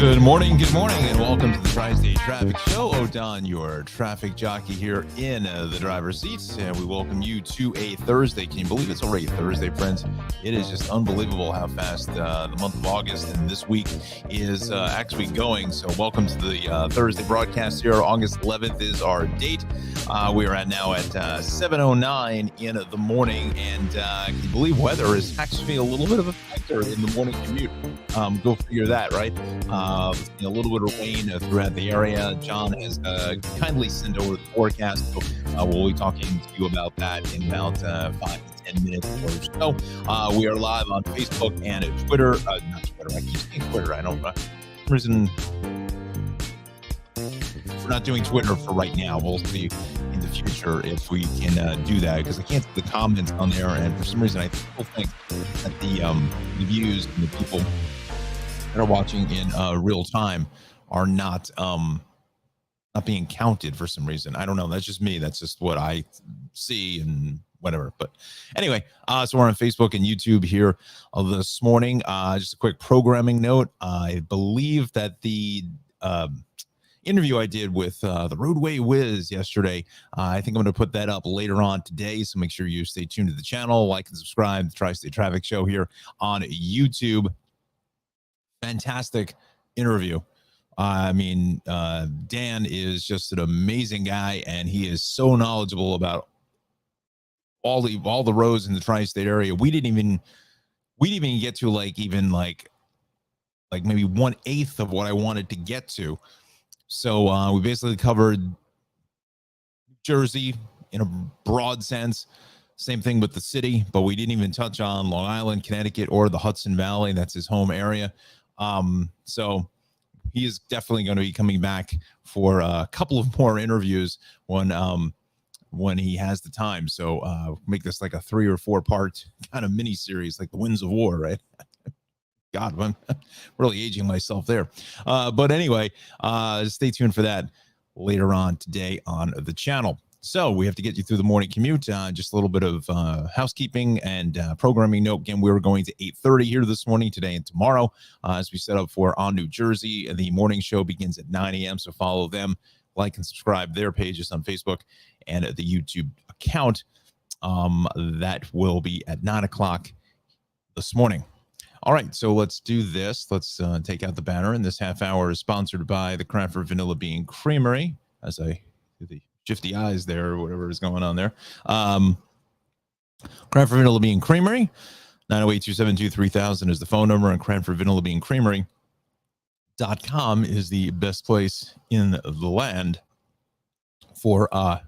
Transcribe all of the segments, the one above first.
Good morning, and welcome to the Tri-State Traffic Show. O'Don, your traffic jockey here in the driver's seat, and we welcome you to a Thursday. Can you believe it's already Thursday, friends? It is just unbelievable how fast the month of August and this week is actually going. So welcome to the Thursday broadcast here. August 11th is our date. We are now at 7:09 in the morning, and can you believe weather is actually a little bit of a factor in the morning commute? Go figure that, right? A little bit of rain throughout the area. John has kindly sent over the forecast, so we'll be talking to you about that in about 5 to 10 minutes or so. We are live on Facebook and Twitter. Not Twitter. I keep saying Twitter. I don't. For some reason, we're not doing Twitter for right now. We'll see in the future if we can do that, because I can't see the comments on there, and for some reason, I still think that the views and the people that are watching in real time are not being counted for some reason. I don't know. That's just me. That's just what I see and whatever. But anyway, so we're on Facebook and YouTube here this morning. Just a quick programming note. I believe that the interview I did with the Roadway Whiz yesterday, I think I'm going to put that up later on today. So make sure you stay tuned to the channel, like and subscribe to the Tri-State Traffic Show here on YouTube. Fantastic interview. Dan is just an amazing guy, and he is so knowledgeable about all the roads in the tri-state area. We didn't even get to like maybe 1/8 of what I wanted to get to. So we basically covered Jersey in a broad sense. Same thing with the city, but we didn't even touch on Long Island, Connecticut, or the Hudson Valley. That's his home area. So he is definitely going to be coming back for a couple of more interviews when he has the time. So make this like a 3 or 4 part kind of mini series, like the Winds of War, right? God, I'm really aging myself there. But anyway, stay tuned for that later on today on the channel. So we have to get you through the morning commute. Just a little bit of housekeeping and programming note. Again, we were going to 8:30 here this morning, today and tomorrow, as we set up for On New Jersey. The morning show begins at 9 a.m., so follow them, like and subscribe their pages on Facebook and the YouTube account. That will be at 9 o'clock this morning. All right, so let's do this. Let's take out the banner. And this half hour is sponsored by the Cranford Vanilla Bean Creamery, as I do the shifty eyes there, or whatever is going on there. Cranford Vanilla Bean Creamery, 908-272-3000 is the phone number, and Cranford Vanilla Bean Creamery.com is the best place in the land for the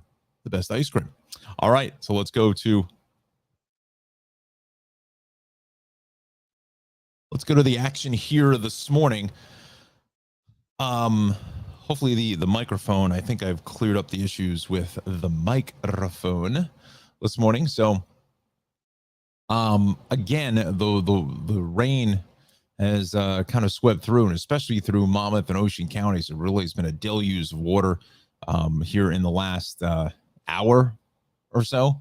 best ice cream. All right, so let's go to the action here this morning. Hopefully the microphone, I think I've cleared up the issues with the microphone this morning. So again, the rain has kind of swept through, and especially through Monmouth and Ocean counties. It really has been a deluge of water here in the last hour or so.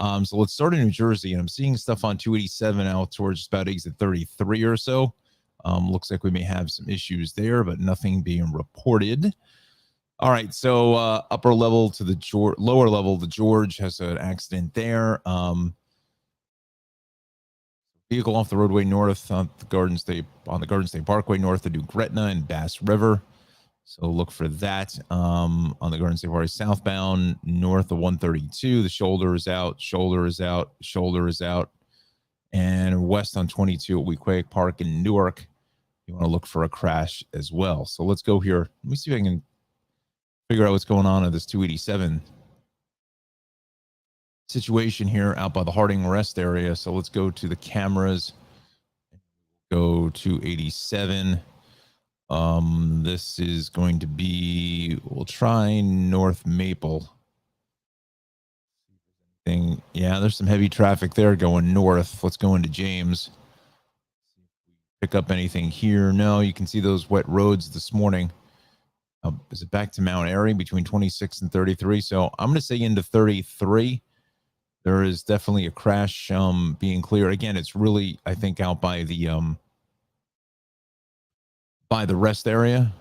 So let's start in New Jersey, and I'm seeing stuff on 287 out towards about exit 33 or so. Looks like we may have some issues there, but nothing being reported. All right, so upper level to the lower level, the George has an accident there. Vehicle off the roadway north on the Garden State Parkway north of New Gretna and Bass River. So look for that on the Garden State Parkway southbound north of 132. The shoulder is out, and west on 22 at Weequahic Park in Newark. You want to look for a crash as well. So let's go here. Let me see if I can figure out what's going on in this 287 situation here out by the Harding Rest area. So let's go to the cameras. Go to 87. This is going to be, we'll try North Maple. Yeah, there's some heavy traffic there going north. Let's go into James. Pick up anything here? No, you can see those wet roads this morning. Is it back to Mount Airy between 26 and 33? So I'm going to say into 33. There is definitely a crash being cleared. Again, it's really, I think, out by the by the rest area.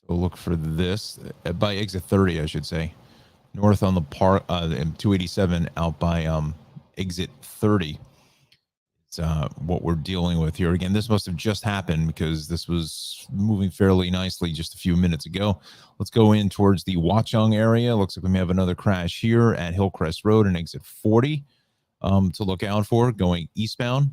So look for this by exit 30, I should say. North on the park, 287 out by exit 30. It's what we're dealing with here. Again, this must have just happened because this was moving fairly nicely just a few minutes ago. Let's go in towards the Watchung area. Looks like we may have another crash here at Hillcrest Road and exit 40 to look out for going eastbound.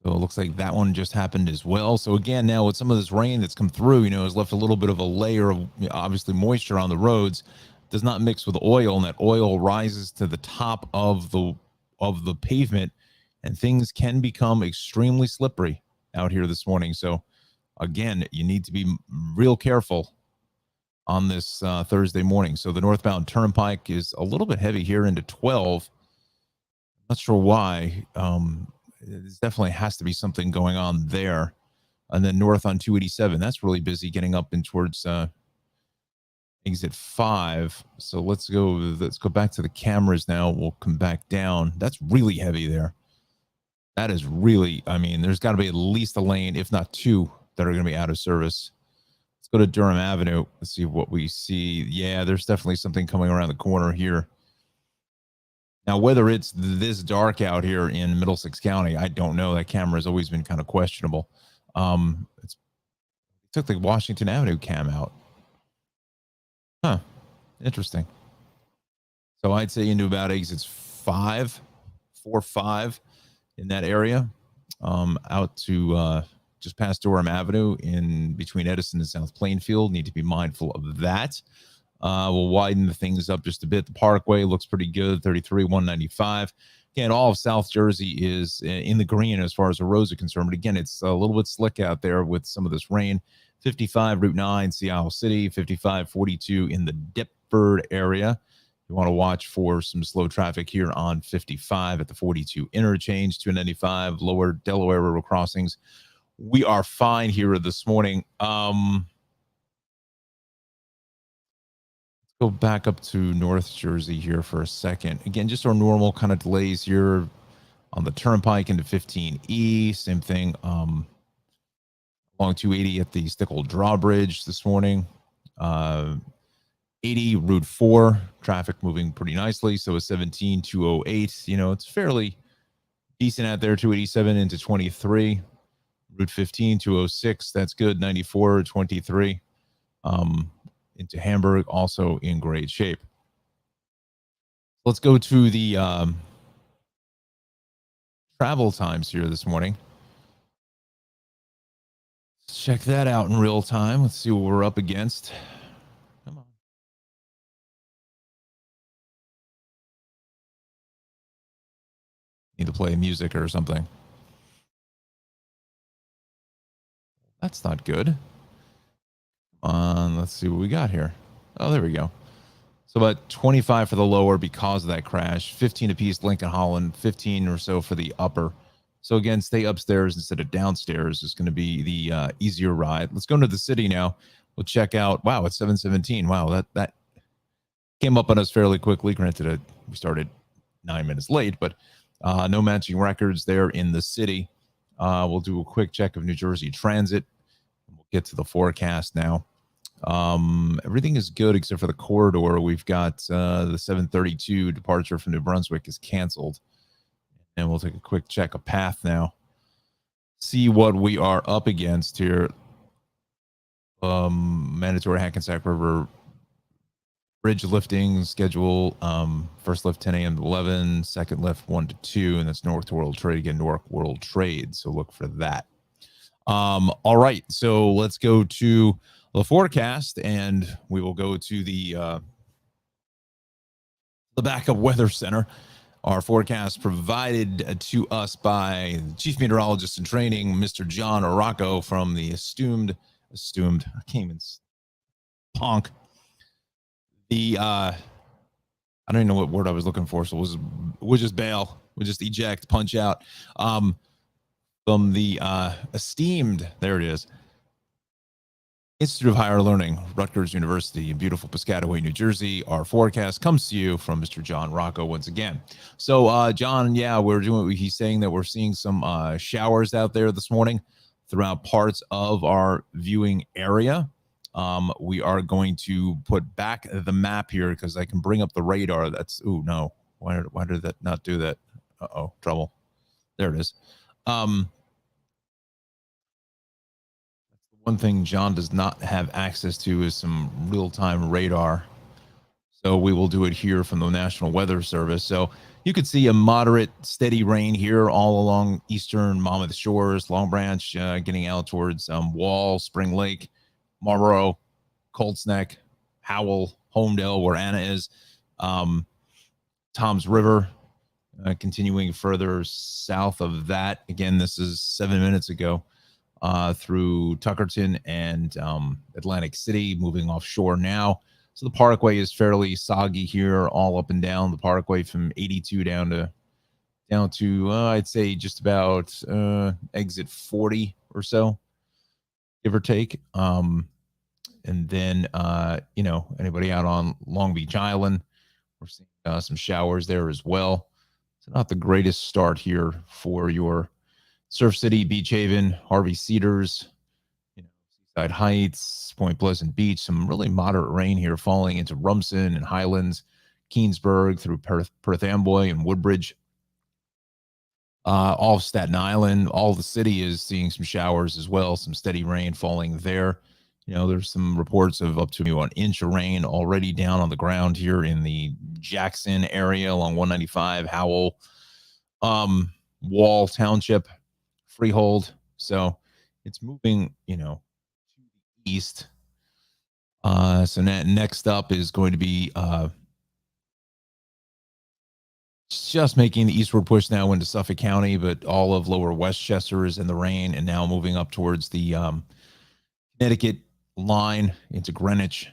So it looks like that one just happened as well. So again, now with some of this rain that's come through, has left a little bit of a layer of obviously moisture on the roads. Does not mix with oil, and that oil rises to the top of the pavement, and things can become extremely slippery out here this morning. So again, you need to be real careful on this Thursday morning. So the northbound turnpike is a little bit heavy here into 12. Not sure why. There definitely has to be something going on there. And then north on 287, that's really busy getting up in towards exit 5. So let's go back to the cameras now. We'll come back down. That's really heavy there. That is really, there's got to be at least a lane, if not two, that are going to be out of service. Let's go to Durham Avenue. Let's see what we see. Yeah, there's definitely something coming around the corner here. Now, whether it's this dark out here in Middlesex County, I don't know. That camera has always been kind of questionable. It took the Washington Avenue cam out. Huh. Interesting. So I'd say into about exits 4, 5 in that area, out to just past Durham Avenue in between Edison and South Plainfield. Need to be mindful of that. We'll widen the things up just a bit. The Parkway looks pretty good, 33, 195. Again, all of South Jersey is in the green as far as the roads are concerned. But again, it's a little bit slick out there with some of this rain. 55, Route 9, Seattle City. 55, 42 in the Deptford area. You want to watch for some slow traffic here on 55 at the 42 interchange. 295, lower Delaware River crossings. We are fine here this morning. Go back up to North Jersey here for a second. Again, just our normal kind of delays here on the turnpike into 15E. Same thing along 280 at the Stickle Drawbridge this morning. 80 Route 4 traffic moving pretty nicely. So a 17 208. It's fairly decent out there. 287 into 23. Route 15 206. That's good. 94 23. Into Hamburg, also in great shape. Let's go to the travel times here this morning. Let's check that out in real time. Let's see what we're up against. Come on. Need to play music or something. That's not good. Let's see what we got here. Oh, there we go. So about 25 for the lower because of that crash, 15 apiece Lincoln Holland, 15 or so for the upper. So again, stay upstairs instead of downstairs is going to be the easier ride. Let's go into the city now. We'll check out. Wow, it's 7:17. Wow, that came up on us fairly quickly. Granted, we started 9 minutes late, but no matching records there in the city. We'll do a quick check of New Jersey Transit. We'll get to the forecast now. Everything is good except for the corridor. We've got the 732 departure from New Brunswick is canceled. And we'll take a quick check of path now. See what we are up against here. Mandatory Hackensack River bridge lifting schedule. First lift 10 a.m. to 11. Second lift 1 to 2. And that's North World Trade. Again, North World Trade. So look for that. All right. So let's go to the forecast, and we will go to the backup weather center. Our forecast provided to us by Chief Meteorologist in Training, Mr. Jon Rocco from the esteemed, I can't even honk. The I don't even know what word I was looking for, so we'll just bail. We'll just eject, punch out. From the esteemed, there it is. Institute of Higher Learning, Rutgers University in beautiful Piscataway, New Jersey. Our forecast comes to you from Mr. Jon Rocco once again. So, John, yeah, we're doing. He's saying that we're seeing some showers out there this morning throughout parts of our viewing area. We are going to put back the map here because I can bring up the radar. That's no. Why did that not do that? Trouble. There it is. One thing John does not have access to is some real-time radar. So we will do it here from the National Weather Service. So you could see a moderate, steady rain here all along eastern Monmouth Shores, Long Branch, getting out towards Wall, Spring Lake, Marlboro, Colts Neck, Howell, Homedale, where Anna is, Tom's River, continuing further south of that. Again, this is 7 minutes ago. Through Tuckerton and Atlantic City, moving offshore now. So the Parkway is fairly soggy here, all up and down the Parkway from 82 down to I'd say just about exit 40 or so, give or take. And then anybody out on Long Beach Island, we're seeing some showers there as well. So not the greatest start here for your Surf City, Beach Haven, Harvey Cedars, Seaside Heights, Point Pleasant Beach. Some really moderate rain here falling into Rumson and Highlands, Keensburg through Perth Amboy and Woodbridge. All of Staten Island, all of the city is seeing some showers as well, some steady rain falling there. There's some reports of up to 1 inch of rain already down on the ground here in the Jackson area along 195, Howell, Wall Township, Freehold. So it's moving, to the east. So next up is going to be just making the eastward push now into Suffolk County, but all of lower Westchester is in the rain and now moving up towards the Connecticut line into Greenwich,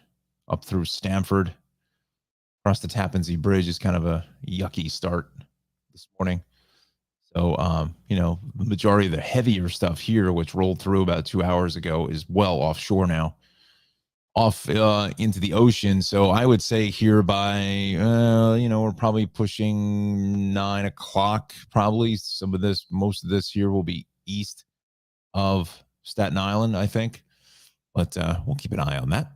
up through Stamford. Across the Tappan Zee Bridge is kind of a yucky start this morning. So, the majority of the heavier stuff here, which rolled through about 2 hours ago, is well offshore now, off into the ocean. So I would say here by, we're probably pushing 9 o'clock, probably. Most of this here will be east of Staten Island, I think. But we'll keep an eye on that.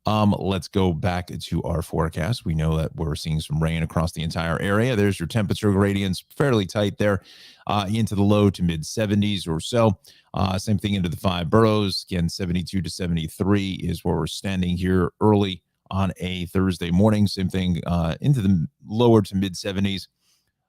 Let's go back to our forecast. We know that we're seeing some rain across the entire area. There's your temperature gradients, fairly tight there, into the low to mid 70s or so. Same thing into the 5 boroughs. Again, 72 to 73 is where we're standing here early on a Thursday morning. Same thing into the lower to mid 70s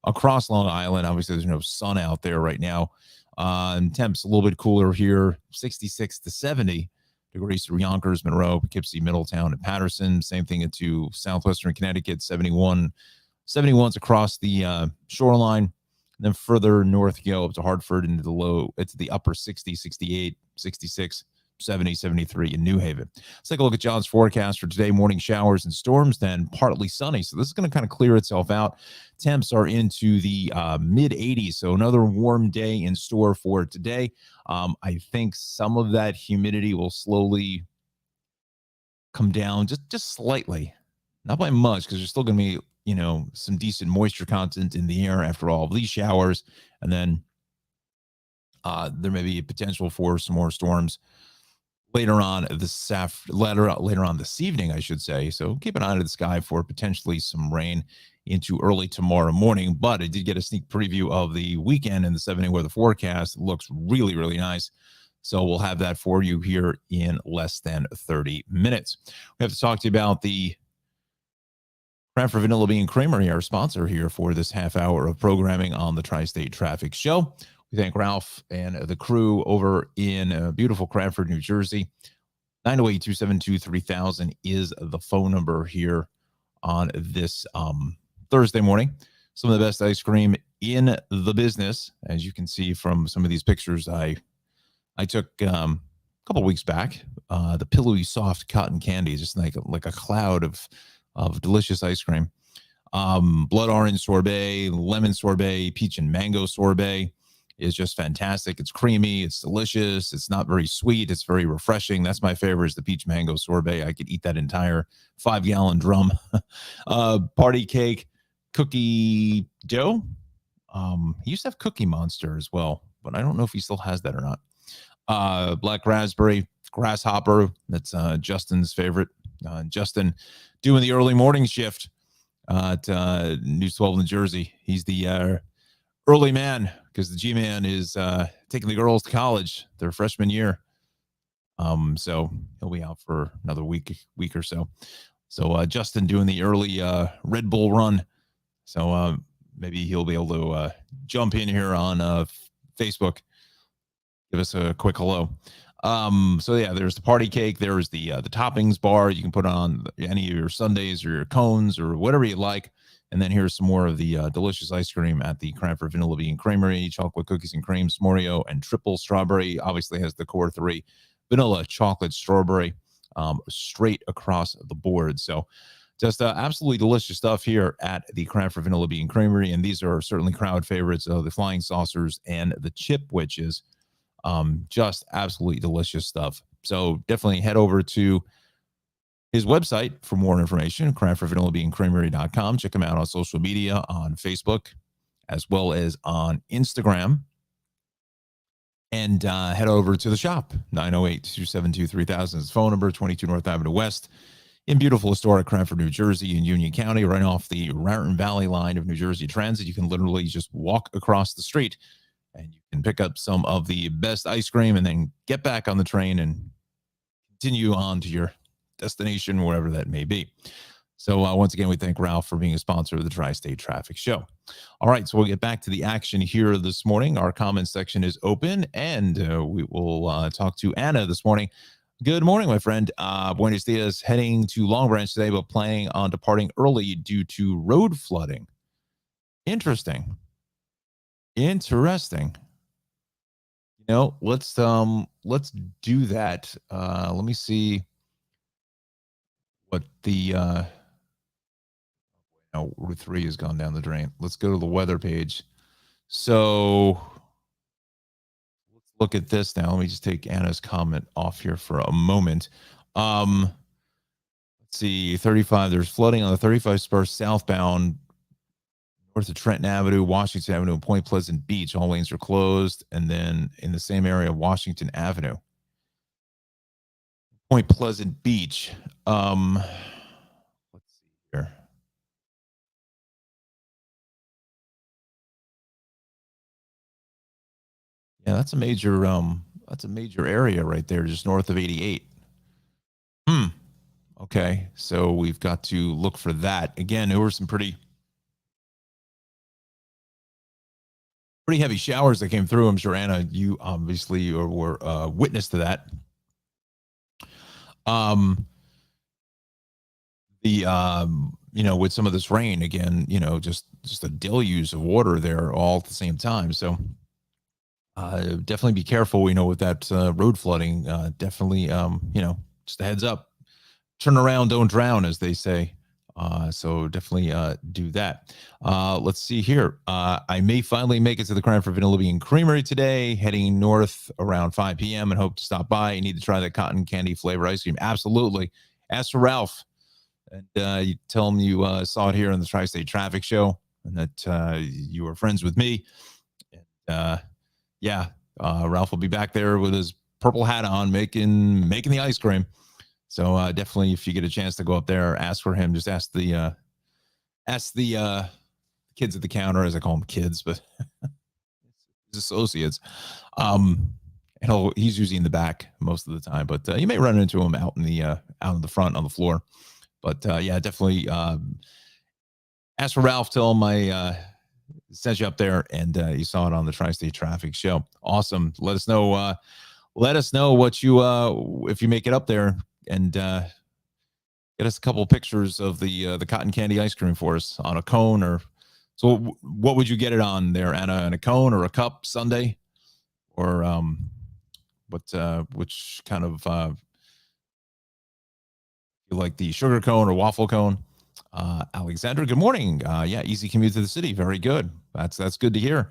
across Long Island. Obviously, there's no sun out there right now. And temps a little bit cooler here, 66 to 70 degrees through Yonkers, Monroe, Poughkeepsie, Middletown, and Patterson. Same thing into southwestern Connecticut, 71's across the shoreline. And then further north, you go up to Hartford into the upper 60, 68, 66, 70, 73 in New Haven. Let's take a look at John's forecast for today. Morning showers and storms, then partly sunny. So this is going to kind of clear itself out. Temps are into the mid 80s. So another warm day in store for today. I think some of that humidity will slowly come down just slightly, not by much, because there's still going to be, some decent moisture content in the air after all of these showers. And then there may be a potential for some more storms later on this evening, I should say. So keep an eye on the sky for potentially some rain into early tomorrow morning. But I did get a sneak preview of the weekend in the 7-day weather forecast. It looks really, really nice. So we'll have that for you here in less than 30 minutes. We have to talk to you about the Cranford Vanilla Bean Creamery, our sponsor here for this half hour of programming on the Tri-State Traffic Show. We thank Ralph and the crew over in beautiful Cranford, New Jersey. 908-272-3000 is the phone number here on this Thursday morning. Some of the best ice cream in the business, as you can see from some of these pictures I took a couple weeks back. The pillowy, soft cotton candy, just like a cloud of delicious ice cream. Blood orange sorbet, lemon sorbet, peach and mango sorbet. is just fantastic. It's creamy, it's delicious, it's not very sweet, it's very refreshing. That's my favorite is the peach mango sorbet. I could eat that entire 5-gallon drum. Party cake, cookie dough. He used to have Cookie Monster as well, but I don't know if he still has that or not. Black raspberry, grasshopper. That's Justin's favorite. Justin doing the early morning shift at News 12 New Jersey. He's the early man because the G-Man is taking the girls to college their freshman year. So he'll be out for another week or so. So Justin doing the early Red Bull run. So maybe he'll be able to jump in here on Facebook. Give us a quick hello. So yeah, there's the party cake. There's the toppings bar. You can put on any of your sundaes or your cones or whatever you like. And then here's some more of the delicious ice cream at the Cranford Vanilla Bean Creamery. Chocolate cookies and cream, s'moreo, and triple strawberry. Obviously has the core 3. Vanilla, chocolate, strawberry, straight across the board. So just absolutely delicious stuff here at the Cranford Vanilla Bean Creamery. And these are certainly crowd favorites of the Flying Saucers and the Chip Witches. Just absolutely delicious stuff. So definitely head over to his website for more information, cranfordvanillabeancreamery.com. Check him out on social media, on Facebook, as well as on Instagram. And head over to the shop, 908-272-3000 is the phone number, 22 North Avenue West, in beautiful historic Cranford, New Jersey, in Union County, right off the Raritan Valley line of New Jersey Transit. You can literally just walk across the street and you can pick up some of the best ice cream and then get back on the train and continue on to your destination, wherever that may be. So once again, we thank Ralph for being a sponsor of the Tri-State Traffic Show. All right, so we'll get back to the action here this morning. Our comments section is open, and we will talk to Anna this morning. Good morning, my friend. Buenos dias. Heading to Long Branch today, but planning on departing early due to road flooding. Interesting. You know, let's do that. Let me see what the Route 3 has gone down the drain. Let's go to the weather page. So let's look at this now. Let me just take Anna's comment off here for a moment. Let's see, 35. There's flooding on the 35 spur southbound north of Trenton Avenue, Washington Avenue, and Point Pleasant Beach. All lanes are closed. And then in the same area, Washington Avenue. Point Pleasant Beach. Let's see here. Yeah, that's a major area right there, just north of 88. Okay, so we've got to look for that. Again, there were some pretty heavy showers that came through. I'm sure, Anna, you obviously were witness to that. With some of this rain, again, just a deluge of water there all at the same time. So definitely be careful, with that road flooding. Definitely, just a heads up. Turn around, don't drown, as they say. So definitely do that. Let's see here. I may finally make it to the Cranford Vanilla Bean Creamery today, heading north around 5 p.m. and hope to stop by. You need to try that cotton candy flavor ice cream. Absolutely. Ask for Ralph. And you tell him you saw it here on the Tri-State Traffic Show and that you were friends with me. Ralph will be back there with his purple hat on making the ice cream. So definitely, if you get a chance to go up there, ask for him. Just ask the kids at the counter, as I call them kids, but his associates. He's usually in the back most of the time, but you may run into him out in the front on the floor. But definitely ask for Ralph. Tell him I sent you up there, and you saw it on the Tri-State Traffic Show. Awesome. Let us know. What you if you make it up there. And get us a couple of pictures of the cotton candy ice cream for us on a cone so what would you get it on there, Anna? On a cone or a cup sundae, or which kind of you like, the sugar cone or waffle cone? Alexandra, good morning. Easy commute to the city. Very good. That's good to hear.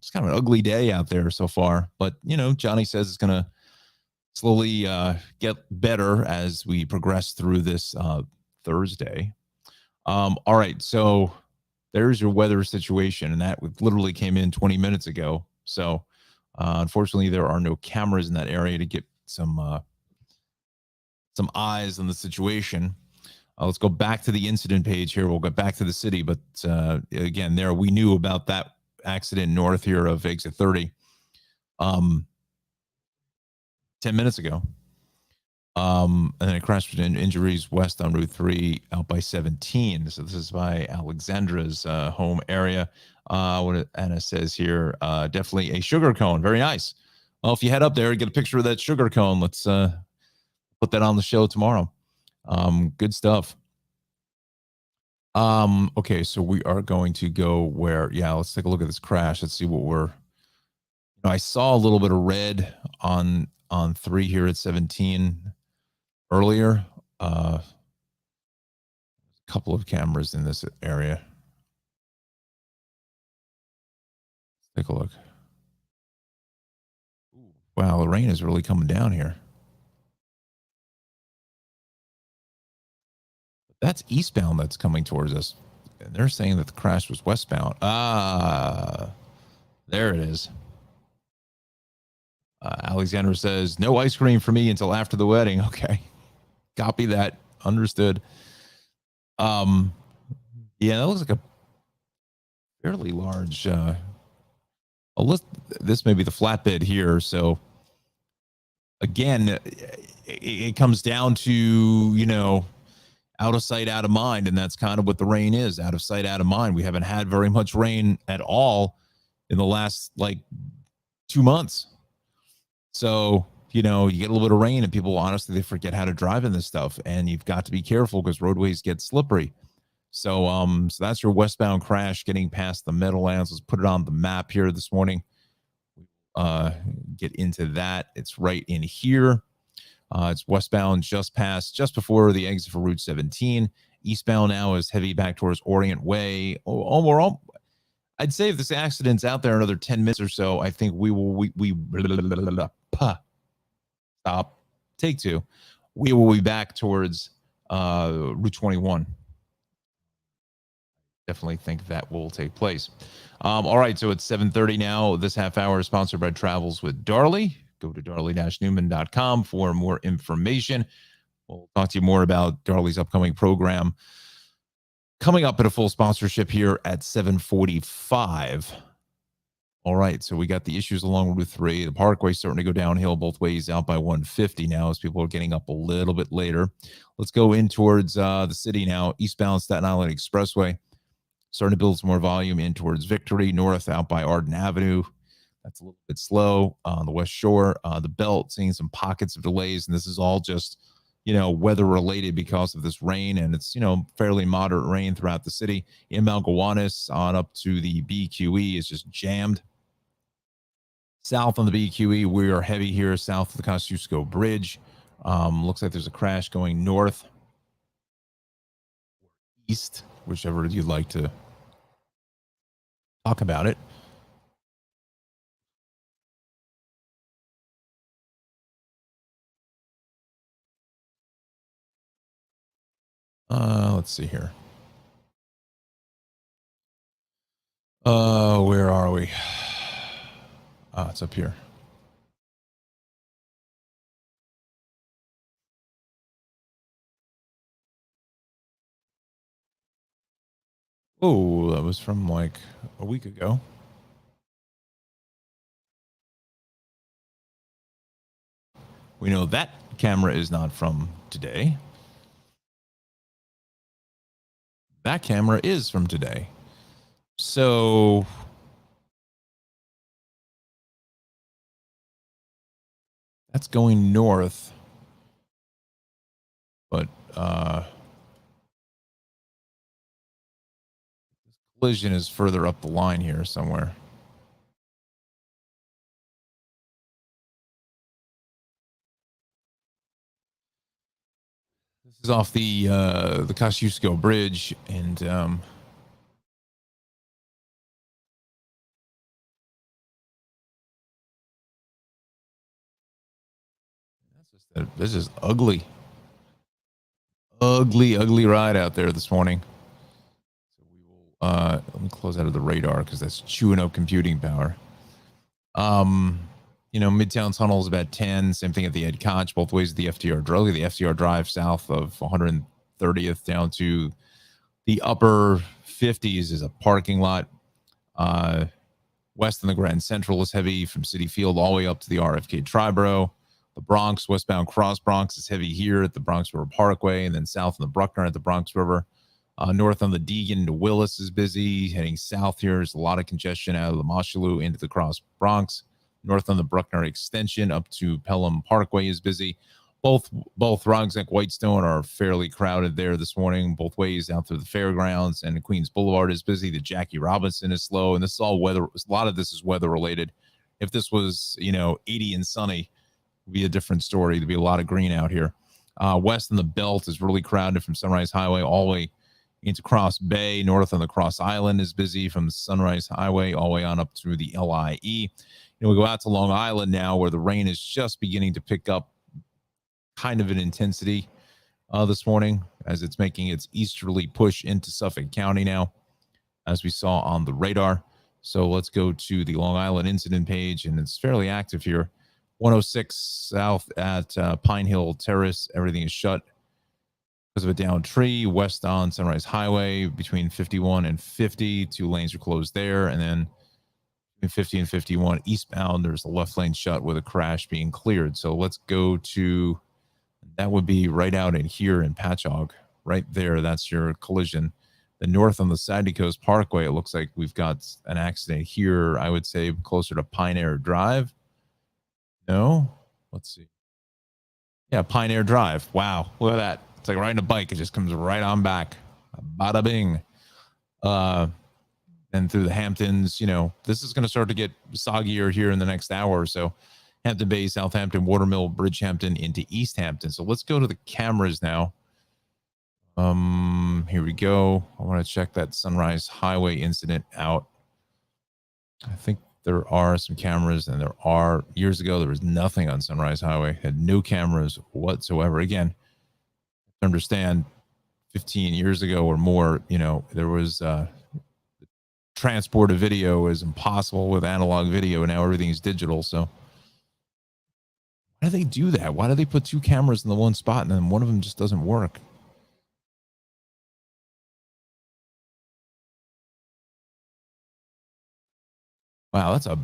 it's kind of an ugly day out there so far. But Johnny says it's gonna slowly get better as we progress through this Thursday. All right, so there's your weather situation, and that literally came in 20 minutes ago. So unfortunately, there are no cameras in that area to get some eyes on the situation. Let's go back to the incident page here. We'll get back to the city, but again, there we knew about that accident north here of exit 30 10 minutes ago. And then it crashed with injuries west on Route 3 out by 17. So this is by Alexandra's home area. What Anna says here, definitely a sugar cone. Very nice. Well, if you head up there, get a picture of that sugar cone. Let's put that on the show tomorrow. Good stuff. Okay, so we are going to go where, let's take a look at this crash. Let's see what we're, I saw a little bit of red on 3 here at 17 earlier. A couple of cameras in this area. Let's take a look. Wow, the rain is really coming down here. That's eastbound that's coming towards us. And they're saying that the crash was westbound. There it is. Alexander says, no ice cream for me until after the wedding. Okay. Copy that. Understood. Yeah, that looks like a fairly large, this may be the flatbed here. So again, it comes down to, out of sight, out of mind. And that's kind of what the rain is, out of sight, out of mind. We haven't had very much rain at all in the last 2 months. So, you get a little bit of rain and people, honestly, they forget how to drive in this stuff. And you've got to be careful because roadways get slippery. So, so that's your westbound crash getting past the Meadowlands. Let's put it on the map here this morning. Get into that. It's right in here. It's westbound just before the exit for Route 17. Eastbound now is heavy back towards Orient Way. I'd say if this accident's out there another 10 minutes or so, I think stop. Take 2. We will be back towards Route 21. Definitely think that will take place. All right, so it's 7:30 now. This half hour is sponsored by Travels with Darley. Go to darley-newman.com for more information. We'll talk to you more about Darley's upcoming program coming up at a full sponsorship here at 7:45. All right, so we got the issues along Route 3. The Parkway starting to go downhill both ways out by 150 now as people are getting up a little bit later. Let's go in towards the city now. Eastbound Staten Island Expressway starting to build some more volume in towards Victory. North out by Arden Avenue. That's a little bit slow on the West Shore. The Belt seeing some pockets of delays, and this is all just, weather related because of this rain, and it's, fairly moderate rain throughout the city. Inbound Gowanus on up to the BQE is just jammed. South on the BQE, we are heavy here south of the Kosciuszko Bridge. Looks like there's a crash going north, east, whichever you'd like to talk about it. Let's see here. Where are we? It's up here. Oh, that was from like a week ago. We know that camera is not from today. That camera is from today. So that's going north. But this collision is further up the line here somewhere. This is off the Kosciuszko Bridge, and This is ugly, ugly ride out there this morning. So we will let me close out of the radar because that's chewing up computing power. Midtown Tunnel is about 10. Same thing at the Ed Koch, both ways of the FDR Drive. The FDR Drive south of 130th down to the upper 50s is a parking lot. West in the Grand Central is heavy from City Field all the way up to the RFK Triborough. The Bronx, westbound Cross Bronx is heavy here at the Bronx River Parkway, and then south on the Bruckner at the Bronx River. North on the Deegan to Willis is busy. Heading south here is a lot of congestion out of the Mosholu into the Cross Bronx. North on the Bruckner extension up to Pelham Parkway is busy. Both Rogsneck Whitestone are fairly crowded there this morning, both ways out through the fairgrounds, and Queens Boulevard is busy. The Jackie Robinson is slow, and this is all weather. A lot of this is weather related. If this was 80 and sunny, it would be a different story. There'd be a lot of green out here. West in the Belt is really crowded from Sunrise Highway all the way into Cross Bay. North on the Cross Island is busy from Sunrise Highway all the way on up through the LIE. We go out to Long Island now, where the rain is just beginning to pick up kind of an intensity this morning as it's making its easterly push into Suffolk County now, as we saw on the radar. So let's go to the Long Island incident page, and it's fairly active here. 106 south at Pine Hill Terrace, everything is shut because of a downed tree. West on Sunrise Highway between 51 and 50, 2 lanes are closed there, and then between 50 and 51 eastbound, there's a left lane shut with a crash being cleared. So let's go to, that would be right out in here in Patchogue, right there. That's your collision. The north on the Sandy Coast Parkway, it looks like we've got an accident here. I would say closer to Pine Air Drive. No, let's see. Yeah, Pine Air Drive. Wow, look at that. It's like riding a bike. It just comes right on back. Bada bing. And through the Hamptons, this is going to start to get soggier here in the next hour or so. Hampton Bay, Southampton, Watermill, Bridgehampton into East Hampton. So let's go to the cameras now. Here we go. I want to check that Sunrise Highway incident out. I think there are some cameras, and there are. Years ago, there was nothing on Sunrise Highway. Had no cameras whatsoever. Again, understand 15 years ago or more, there was transport of video is impossible with analog video, and now everything is digital. So why do they do that? Why do they put 2 cameras in the one spot and then one of them just doesn't work? Wow, that's a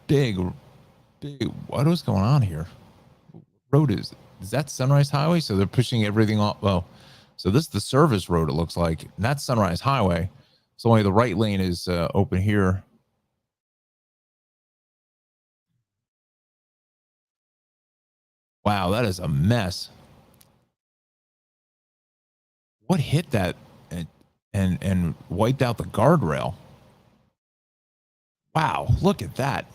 big, what is going on here? Road is that Sunrise Highway? So they're pushing everything off. Well, so this is the service road, it looks like. And that's Sunrise Highway. So only the right lane is open here. Wow, that is a mess. What hit that and wiped out the guardrail? Wow, look at that.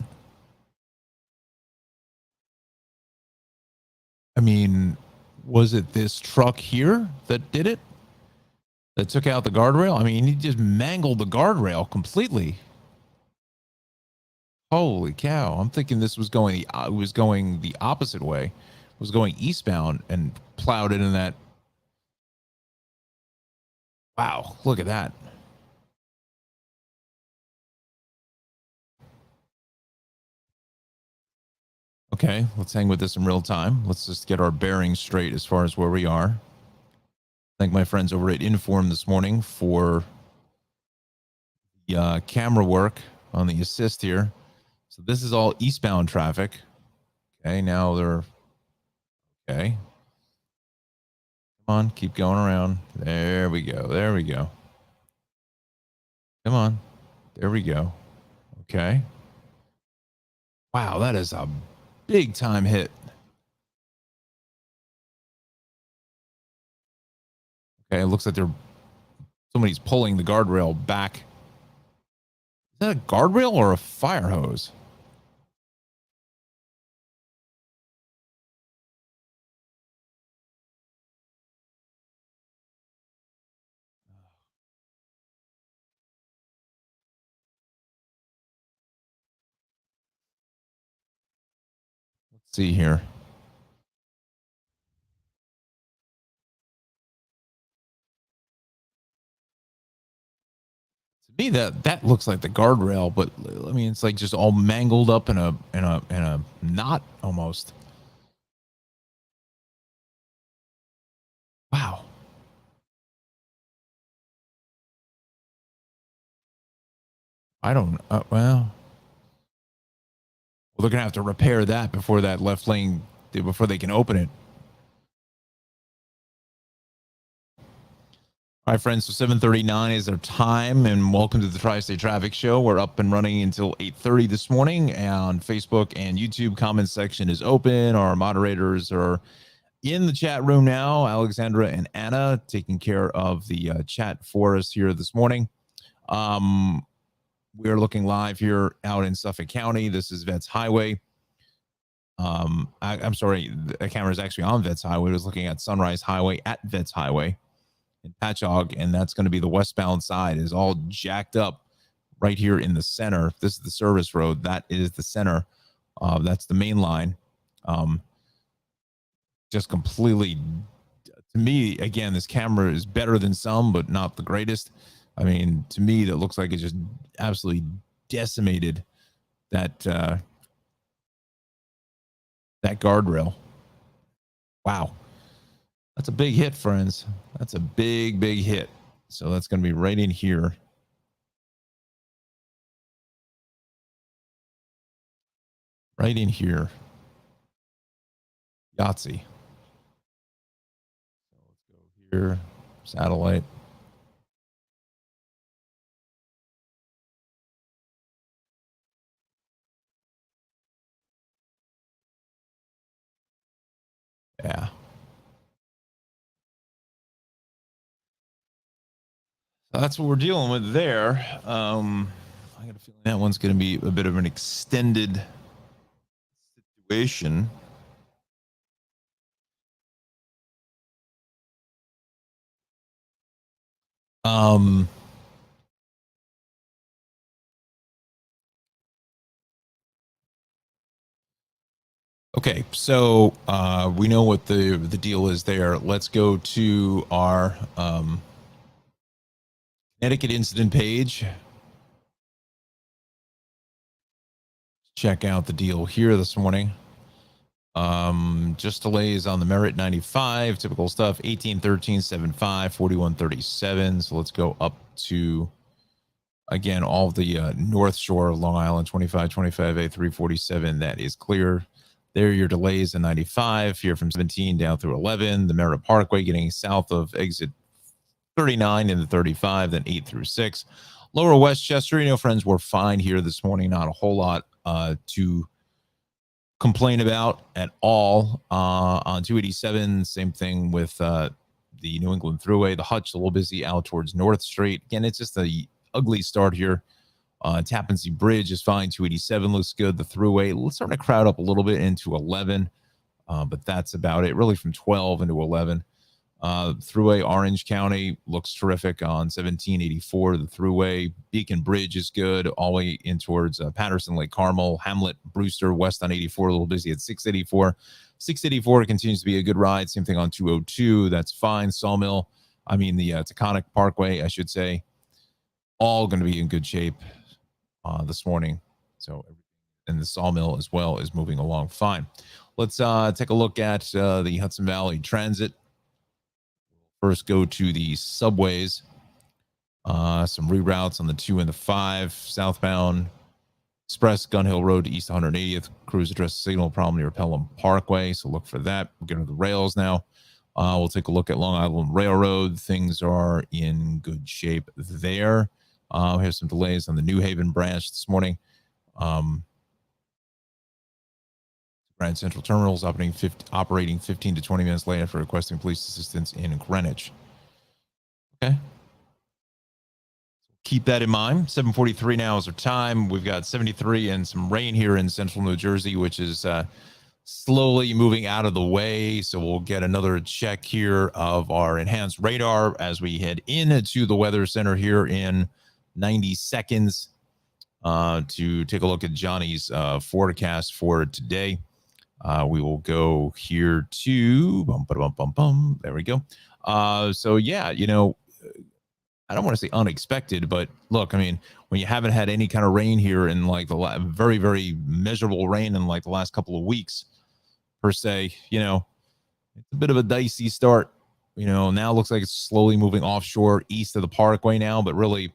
I mean, was it this truck here that did it? That took out the guardrail? I mean, he just mangled the guardrail completely. Holy cow. I'm thinking this was going the opposite way. It was going eastbound and plowed it in that. Wow, look at that. Okay, let's hang with this in real time. Let's just get our bearings straight as far as where we are. Thank my friends over at Inform this morning for the camera work on the assist here. So this is all eastbound traffic. Okay, now they're okay. Come on, keep going around. There we go. There we go. Come on. There we go. Okay. Wow, that is a big time hit. Okay, it looks like somebody's pulling the guardrail back. Is that a guardrail or a fire hose? see here. To me, that looks like the guardrail, but I mean, it's like just all mangled up in a knot almost. Wow. I don't. Well, they're gonna have to repair that before that left lane, before they can open it. All right, friends. So 7:39 is our time, and welcome to the Tri-State Traffic Show. We're up and running until 8:30 this morning, and Facebook and YouTube comment section is open. Our moderators are in the chat room now. Alexandra and Anna taking care of the chat for us here this morning. We are looking live here out in Suffolk County. This is Vets Highway. I'm sorry, the camera is actually on Vets Highway. I was looking at Sunrise Highway at Vets Highway in Patchogue, and that's going to be the westbound side is all jacked up right here in the center. This is the service road. That is the center. That's the main line. Just completely, to me, again, this camera is better than some, but not the greatest. I mean, to me, that looks like it just absolutely decimated that that guardrail. Wow. That's a big hit, friends. That's a big, big hit. So that's going to be right in here. Right in here. Yahtzee. So let's go here. Satellite. Yeah. So that's what we're dealing with there. I got a feeling that one's going to be a bit of an extended situation. Okay, so we know what the deal is there. Let's go to our Connecticut incident page. Check out the deal here this morning. Just delays on the Merritt 95, typical stuff, 181375, 4137. So let's go up to, again, all the North Shore of Long Island, 2525A, 347. That is clear. There are your delays in 95 here from 17 down through 11. The Merritt Parkway getting south of exit 39 into 35, then 8 through 6. Lower Westchester, friends, we're fine here this morning. Not a whole lot to complain about at all. On 287, same thing with the New England Thruway. The Hutch a little busy out towards North Street. Again, it's just a ugly start here. Tappan Zee Bridge is fine. 287 looks good. The Thruway, let's start to crowd up a little bit into 11, but that's about it. Really from 12 into 11. Thruway, Orange County looks terrific on 1784. The Thruway, Beacon Bridge is good all the way in towards Patterson, Lake Carmel, Hamlet, Brewster, west on 84, a little busy at 684. 684 continues to be a good ride. Same thing on 202. That's fine. Sawmill, the Taconic Parkway, I should say, all going to be in good shape this morning. So, and the Sawmill as well is moving along fine. Let's take a look at the Hudson Valley Transit. First, go to the subways. Some reroutes on the 2 and the 5. Southbound Express, Gun Hill Road to East 180th. Crews address signal problem near Pelham Parkway, so look for that. We'll get to the rails now. We'll take a look at Long Island Railroad. Things are in good shape there. Here's some delays on the New Haven branch this morning. Grand Central Terminals operating 15 to 20 minutes late after requesting police assistance in Greenwich. Okay. Keep that in mind. 7:43 now is our time. We've got 73 and some rain here in central New Jersey, which is slowly moving out of the way. So we'll get another check here of our enhanced radar as we head into the weather center here in 90 seconds to take a look at Johnny's forecast for today. We will go here to there we go. So yeah, I don't want to say unexpected, but look, I mean, when you haven't had any kind of rain here in like the very, very measurable rain in like the last couple of weeks per se, it's a bit of a dicey start. Now it looks like it's slowly moving offshore east of the parkway now, but really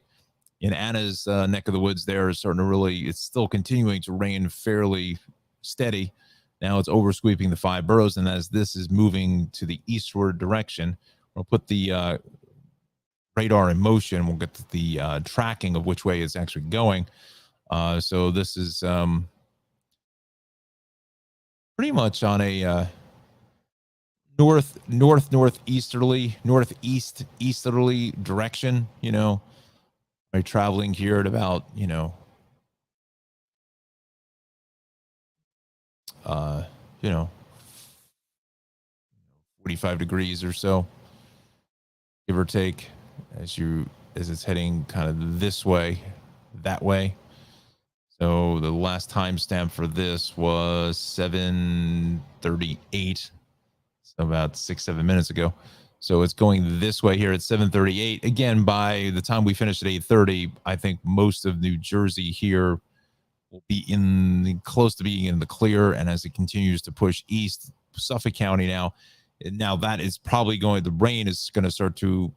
in Anna's neck of the woods there is starting to it's still continuing to rain fairly steady. Now it's over sweeping the five boroughs. And as this is moving to the eastward direction, we'll put the radar in motion. We'll get to the tracking of which way it's actually going. So this is pretty much on a northeast easterly direction, by traveling here at about, 45 degrees or so, give or take, as it's heading kind of this way, that way. So the last timestamp for this was 7:38, so about 6-7 minutes ago. So it's going this way here at 7:38. Again, by the time we finish at 8:30, I think most of New Jersey here will be close to being in the clear. And as it continues to push east, Suffolk County now that is probably the rain is going to start to,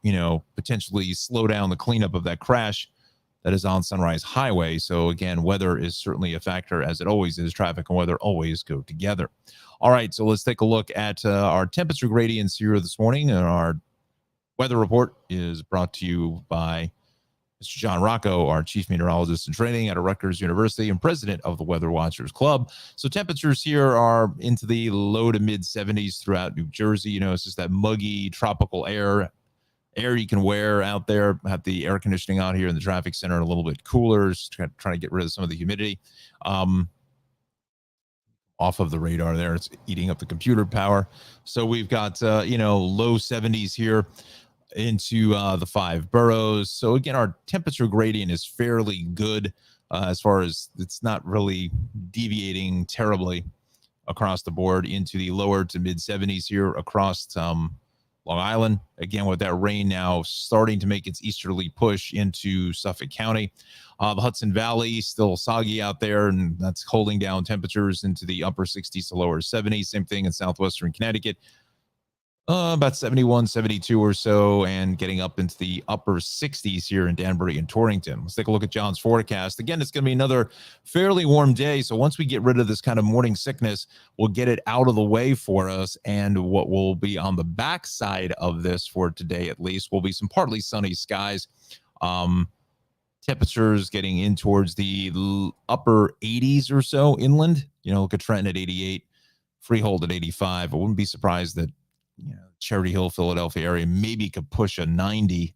potentially slow down the cleanup of that crash that is on Sunrise Highway. So again, weather is certainly a factor, as it always is. Traffic and weather always go together. All right, so let's take a look at our temperature gradients here this morning. And our weather report is brought to you by Mr. Jon Rocco, our chief meteorologist in training at Rutgers University and president of the Weather Watchers Club. So temperatures here are into the low to mid 70s throughout New Jersey. It's just that muggy tropical air you can wear out there. Have the air conditioning on here in the traffic center, a little bit cooler, just trying to get rid of some of the humidity. Off of the radar there, it's eating up the computer power. So we've got low 70s here into the five boroughs. So again, our temperature gradient is fairly good as far as it's not really deviating terribly across the board into the lower to mid 70s here across Long Island. Again, with that rain now starting to make its easterly push into Suffolk County. The Hudson Valley still soggy out there, and that's holding down temperatures into the upper 60s to lower 70s. Same thing in southwestern Connecticut. About 71, 72 or so, and getting up into the upper 60s here in Danbury and Torrington. Let's take a look at John's forecast. Again, it's going to be another fairly warm day. So once we get rid of this kind of morning sickness, we'll get it out of the way for us. And what will be on the backside of this for today, at least, will be some partly sunny skies. Temperatures getting in towards the upper 80s or so inland. Look at Trenton at 88, Freehold at 85. I wouldn't be surprised that Cherry Hill, Philadelphia area maybe could push a 90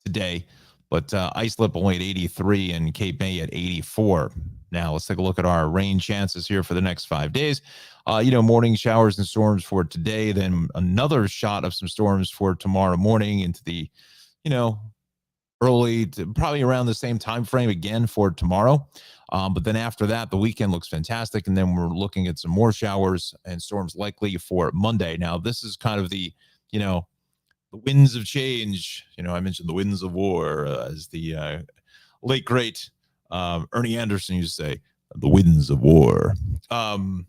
today, but Islip only at 83 and Cape May at 84. Now let's take a look at our rain chances here for the next 5 days. Morning showers and storms for today, then another shot of some storms for tomorrow morning into the, early to probably around the same time frame again for tomorrow. But then after that, the weekend looks fantastic. And then we're looking at some more showers and storms likely for Monday. Now, this is kind of the winds of change. I mentioned the winds of war as the late, great Ernie Anderson used to say, the winds of war on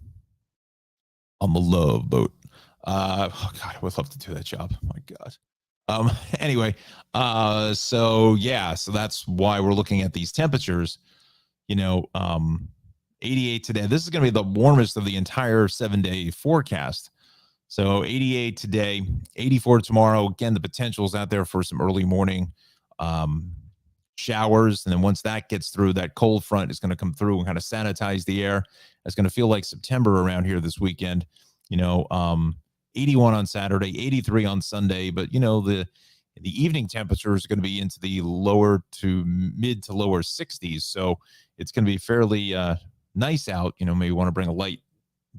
the Love Boat. Oh, God, I would love to do that job. Oh, my God. Anyway, so that's why we're looking at these temperatures. 88 today. This is going to be the warmest of the entire 7-day forecast. So 88 today, 84 tomorrow. Again, the potential's out there for some early morning showers. And then once that gets through, that cold front is going to come through and kind of sanitize the air. It's going to feel like September around here this weekend. 81 on Saturday, 83 on Sunday. But, the evening temperature is going to be into the lower to mid to lower 60s. So it's going to be fairly nice out. Maybe want to bring a light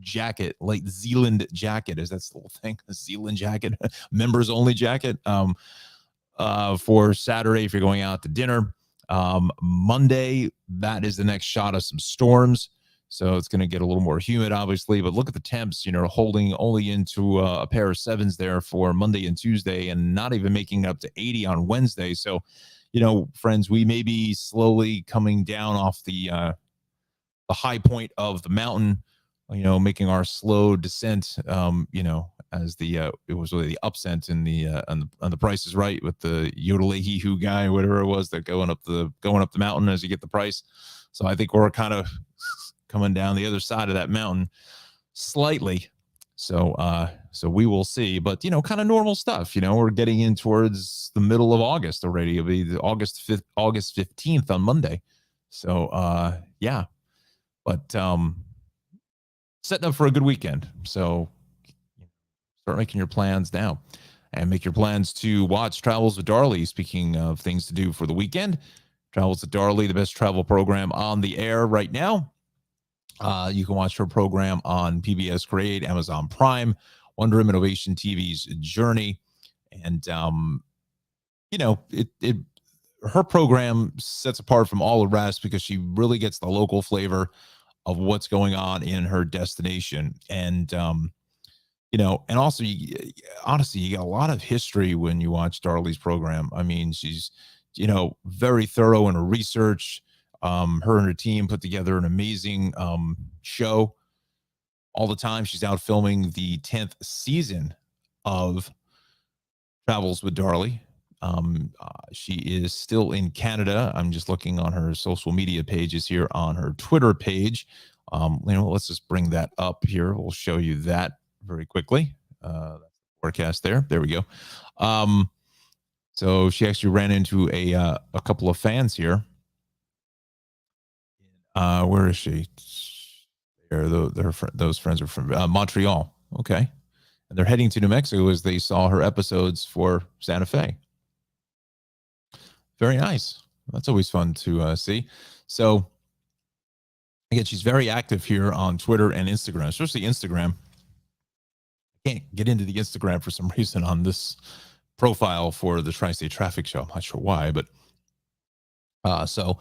Zealand jacket. Is that the little thing? A Zealand jacket, members only jacket for Saturday if you're going out to dinner. Monday, that is the next shot of some storms. So it's going to get a little more humid, obviously. But look at the temps, holding only into a pair of sevens there for Monday and Tuesday, and not even making it up to 80 on Wednesday. So, friends, we may be slowly coming down off the high point of the mountain, making our slow descent, as it was really the upsent in on the Price is Right with the Yodel-hee hoo guy, whatever it was, that going up the mountain as you get the price. So I think we're kind of coming down the other side of that mountain slightly. So we will see, but kind of normal stuff. We're getting in towards the middle of August already. It'll be the August 15th on Monday. So yeah. But setting up for a good weekend. So start making your plans now, and make your plans to watch Travels with Darley. Speaking of things to do for the weekend, Travels with Darley, the best travel program on the air right now. You can watch her program on PBS Create, Amazon Prime, Wonder Innovation TV's Journey. And, her program sets apart from all the rest because she really gets the local flavor of what's going on in her destination. And, and also, honestly, you get a lot of history when you watch Darley's program. I mean, she's, very thorough in her research. Her and her team put together an amazing show all the time. She's out filming the 10th season of Travels with Darley. She is still in Canada. I'm just looking on her social media pages here on her Twitter page. Let's just bring that up here. We'll show you that very quickly. Forecast there. There we go. So she actually ran into a couple of fans here. Where is she? Those friends are from Montreal. Okay. And they're heading to New Mexico as they saw her episodes for Santa Fe. Very nice. That's always fun to see. So, again, she's very active here on Twitter and Instagram, especially Instagram. I can't get into the Instagram for some reason on this profile for the Tri-State Traffic Show. I'm not sure why, but so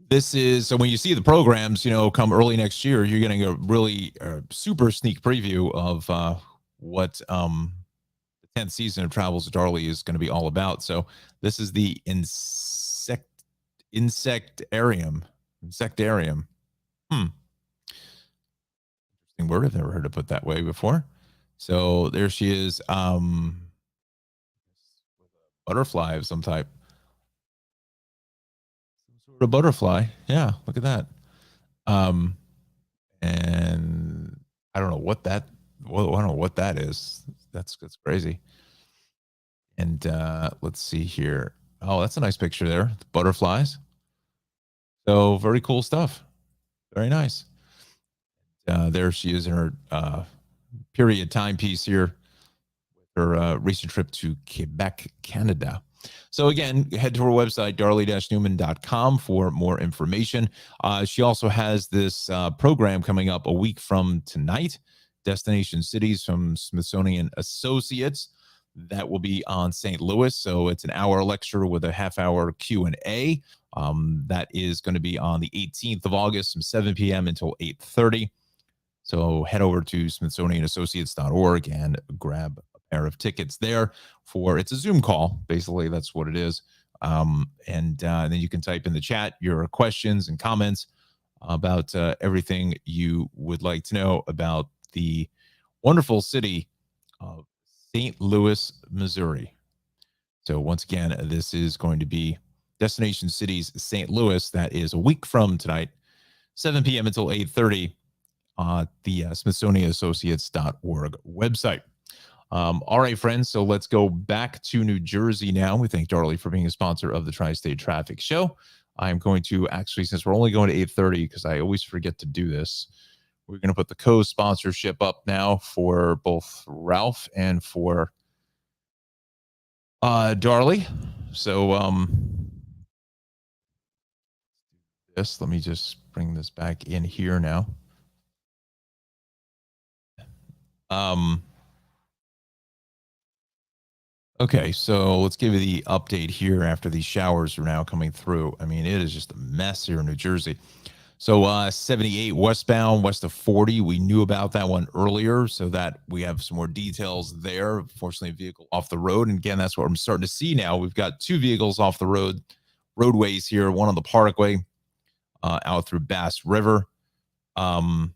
when you see the programs, come early next year, you're getting a really super sneak preview of what the 10th season of Travels with Darley is going to be all about. So this is the insectarium. Interesting word. I've never heard it put that way before. So there she is. Butterfly of some type. Some sort of butterfly. Yeah, look at that. And I don't know what that. Well, I don't know what that is. That's crazy. And let's see here. Oh, that's a nice picture there. The butterflies. So very cool stuff. Very nice. There she is in her period timepiece here with her recent trip to Quebec, Canada. So again, head to her website, darley-newman.com for more information. She also has this program coming up a week from tonight, Destination Cities from Smithsonian Associates. That will be on St. Louis. So it's an hour lecture with a half-hour Q&A. That is going to be on the 18th of August from 7 p.m. until 8:30. So head over to smithsonianassociates.org and grab a pair of tickets there it's a Zoom call. Basically, that's what it is. And then you can type in the chat your questions and comments about everything you would like to know about the wonderful city of St. Louis, Missouri. So once again, this is going to be Destination Cities St. Louis. That is a week from tonight, 7 p.m. until 8:30. The smithsonianassociates.org website. All right, friends. So let's go back to New Jersey now. We thank Darley for being a sponsor of the Tri-State Traffic Show. I'm going to actually, since we're only going to 8:30, because I always forget to do this, we're going to put the co-sponsorship up now for both Ralph and for Darley. So let me just bring this back in here now. Okay, so let's give you the update here after these showers are now coming through. I mean, it is just a mess here in New Jersey. So 78 westbound, west of 40. We knew about that one earlier, so that we have some more details there. Fortunately, a vehicle off the road. And again, that's what I'm starting to see now. We've got two vehicles off the roadways here, one on the Parkway out through Bass River. Again,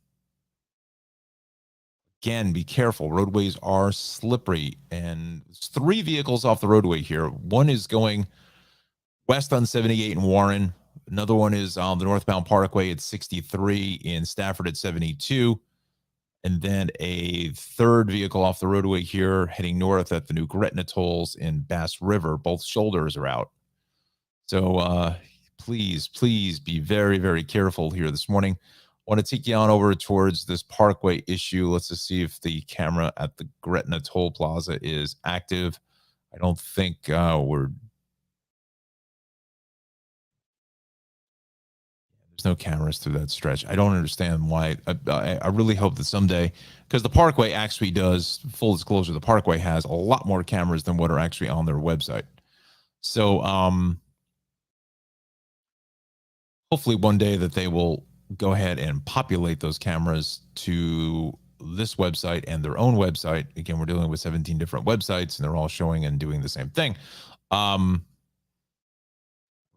be careful. Roadways are slippery. And there's three vehicles off the roadway here. One is going west on 78 in Warren. Another one is on the northbound Parkway at 63 in Stafford at 72. And then a third vehicle off the roadway here heading north at the new Gretna tolls in Bass River. Both shoulders are out. So please be very, very careful here this morning. I want to take you on over towards this Parkway issue. Let's just see if the camera at the Gretna toll plaza is active. I don't think there's no cameras through that stretch. I don't understand why. I really hope that someday, because the Parkway actually does, full disclosure, the Parkway has a lot more cameras than what are actually on their website. So hopefully one day that they will go ahead and populate those cameras to this website and their own website. Again, we're dealing with 17 different websites and they're all showing and doing the same thing.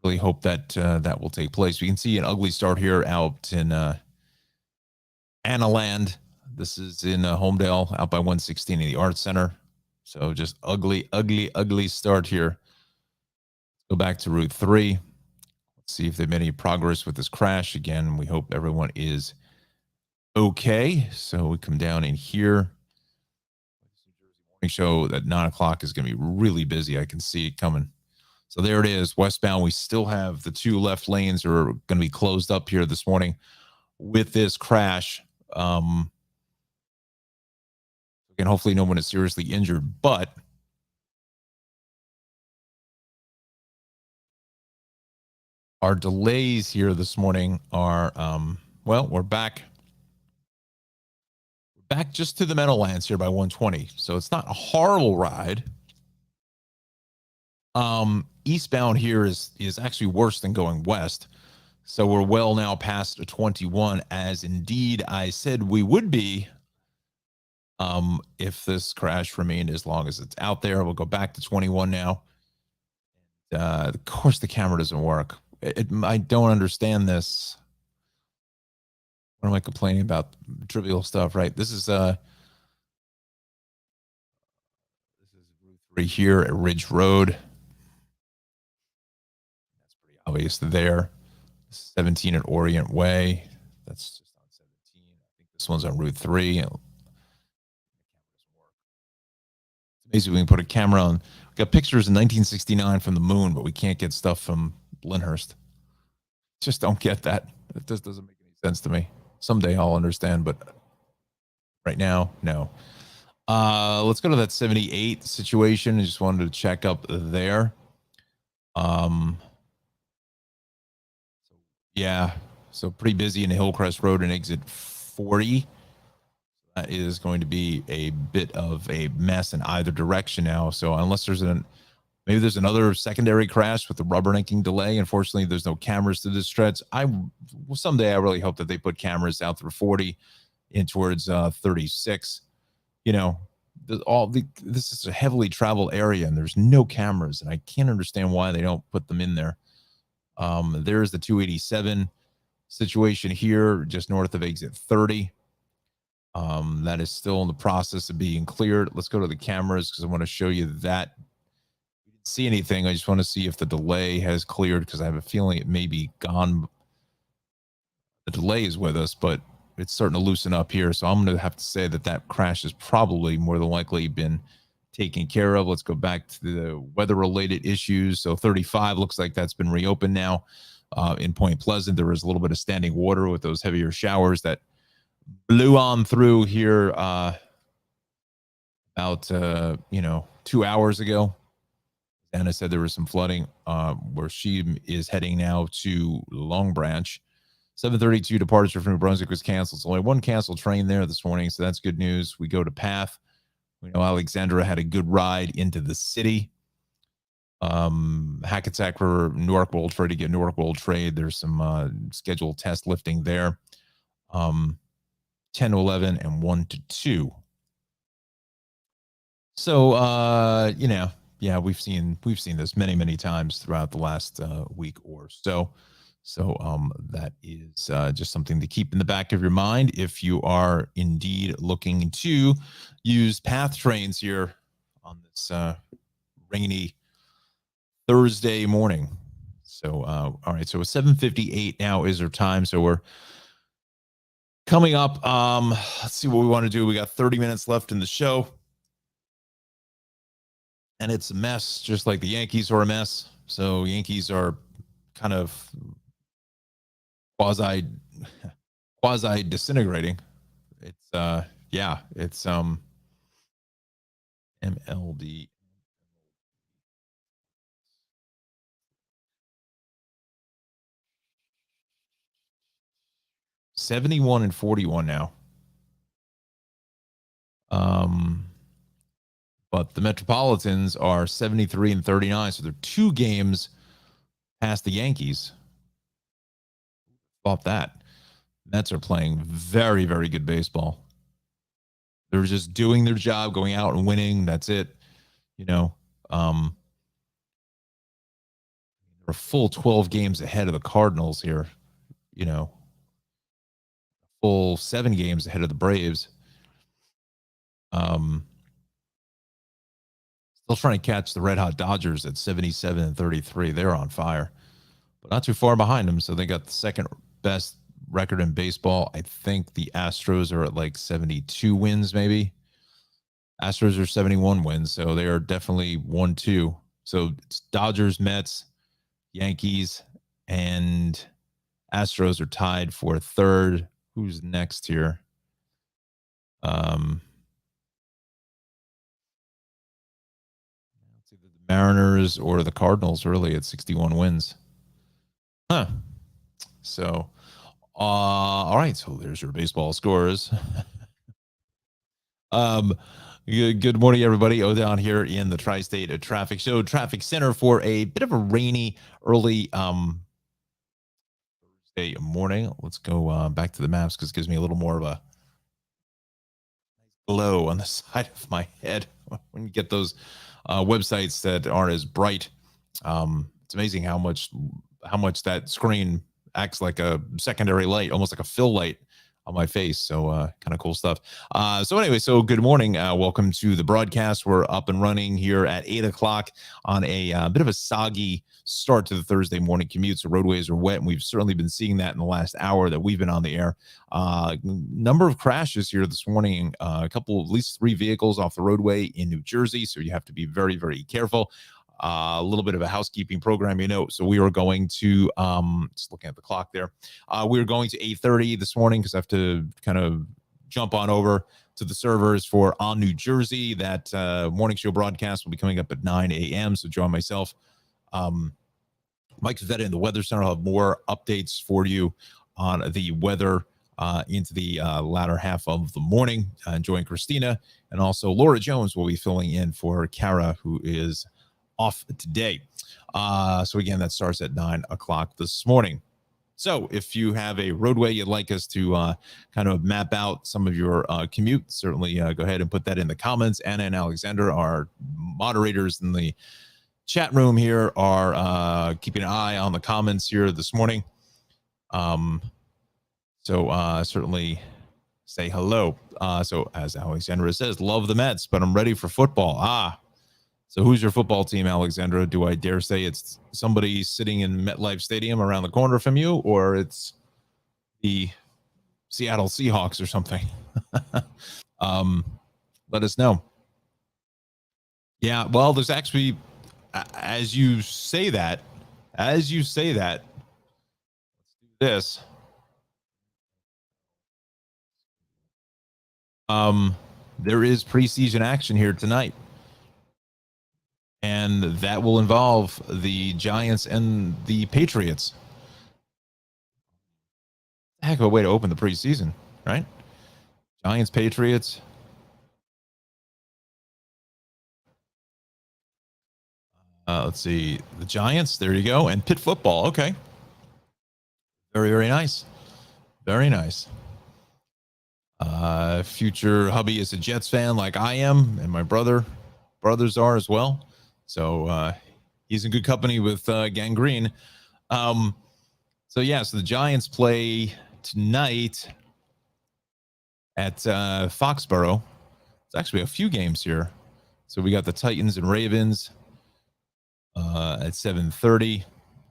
Really hope that that will take place. We can see an ugly start here out in Annaland. This is in Homedale out by 116 in the Arts Center. So just ugly start here. Go back to Route 3. See if they've made any progress with this crash. Again, we hope everyone is okay. So we come down in here. Morning show at 9 o'clock is going to be really busy. I can see it coming. So there it is, westbound. We still have the two left lanes are going to be closed up here this morning with this crash. Again, hopefully no one is seriously injured, but our delays here this morning are, well, we're back just to the Meadowlands here by 120. So it's not a horrible ride. Eastbound here is actually worse than going west. So we're well now past a 21, as indeed I said we would be if this crash remained as long as it's out there. We'll go back to 21 now. Of course, the camera doesn't work. I don't understand this. What am I complaining about? Trivial stuff, right? This is Route 3 here at Ridge Road. That's pretty obvious there. 17 at Orient Way. That's just on 17. I think this one's on Route 3. It's amazing we can put a camera on. We got pictures in 1969 from the moon, but we can't get stuff from Lyndhurst. Just don't get that. It just doesn't make any sense to me. Someday I'll understand, but right now, no. Let's go to that 78 situation. I just wanted to check up there. Yeah, so pretty busy in Hillcrest Road and exit 40. That is going to be a bit of a mess in either direction now. So unless there's maybe there's another secondary crash with the rubbernecking delay. Unfortunately, there's no cameras to this stretch. Someday I really hope that they put cameras out through 40 in towards 36. You know, this is a heavily traveled area and there's no cameras, and I can't understand why they don't put them in there. There's the 287 situation here, just north of exit 30. That is still in the process of being cleared. Let's go to the cameras because I want to show you that. We didn't see anything. I just want to see if the delay has cleared because I have a feeling it may be gone. The delay is with us, but it's starting to loosen up here. So I'm going to have to say that crash has probably more than likely been taken care of. Let's go back to the weather-related issues. So 35 looks like that's been reopened now. In Point Pleasant, there was a little bit of standing water with those heavier showers that blew on through here about 2 hours ago. Anna said there was some flooding where she is heading now to Long Branch. 7:32 departure from New Brunswick was canceled. So only one canceled train there this morning, so that's good news. We go to Path. We know Alexandra had a good ride into the city. Hackensack for Newark World Trade to get Newark World Trade. There's some scheduled test lifting there. 10 to 11 and 1 to 2. So yeah, we've seen this many times throughout the last week or so. So that is just something to keep in the back of your mind if you are indeed looking to use PATH trains here on this rainy Thursday morning. So all right, so 7:58 now is our time. So we're coming up. Let's see what we want to do. We got 30 minutes left in the show. And it's a mess, just like the Yankees are a mess. So Yankees are kind of quasi disintegrating. It's it's MLB 71 and 41 now. But the Metropolitans are 73 and 39, so they're 2 games past the Yankees. Thought that. Mets are playing very, very good baseball. They're just doing their job, going out and winning. That's it. They're a full 12 games ahead of the Cardinals here. Full 7 games ahead of the Braves. Still trying to catch the red hot Dodgers at 77 and 33. They're on fire, but not too far behind them. So they got the second best record in baseball. I think the Astros are at like 72 wins, maybe. Astros are 71 wins, so they are definitely 1-2. So it's Dodgers, Mets, Yankees, and Astros are tied for third. Who's next here? It's either the Mariners or the Cardinals, really, at 61 wins. Huh. So, all right. So there's your baseball scores. Good morning, everybody. Down here in the Tri-State Traffic Show Traffic Center for a bit of a rainy early Thursday morning. Let's go back to the maps because it gives me a little more of a glow on the side of my head when you get those websites that aren't as bright. It's amazing how much that screen acts like a secondary light, almost like a fill light on my face. So kind of cool stuff. So anyway, so good morning. Welcome to the broadcast. We're up and running here at 8 o'clock on a bit of a soggy start to the Thursday morning commute. So roadways are wet, and we've certainly been seeing that in the last hour that we've been on the air. Number of crashes here this morning. A couple, at least 3 vehicles off the roadway in New Jersey. So you have to be very, very careful. A little bit of a housekeeping program, so we are going to just looking at the clock there, we were going to 8:30 this morning because I have to kind of jump on over to the servers for On New Jersey. That morning show broadcast will be coming up at 9 a.m. So join myself, Mike Vetta in the Weather Center. I'll have more updates for you on the weather into the latter half of the morning. Enjoying Christina, and also Laura Jones will be filling in for Kara, who is off today. So again, that starts at 9 o'clock this morning. So if you have a roadway you'd like us to kind of map out some of your commute, certainly go ahead and put that in the comments. Anna and Alexander, our moderators in the chat room here, are keeping an eye on the comments here this morning. So certainly say hello. So as Alexandra says, love the Mets, but I'm ready for football. So who's your football team, Alexandra? Do I dare say it's somebody sitting in MetLife Stadium around the corner from you, or it's the Seattle Seahawks or something? Let us know. Yeah, well, there's actually, as you say that, let's do this. There is preseason action here tonight. And that will involve the Giants and the Patriots. Heck of a way to open the preseason, right? Giants, Patriots. Let's see. The Giants. There you go. And Pitt football. Okay. Very, very nice. Very nice. Future hubby is a Jets fan like I am, and my brothers are as well. So he's in good company with Gangrene. Um, so yeah, so the Giants play tonight at Foxborough. It's actually a few games here. So we got the Titans and Ravens at 7:30.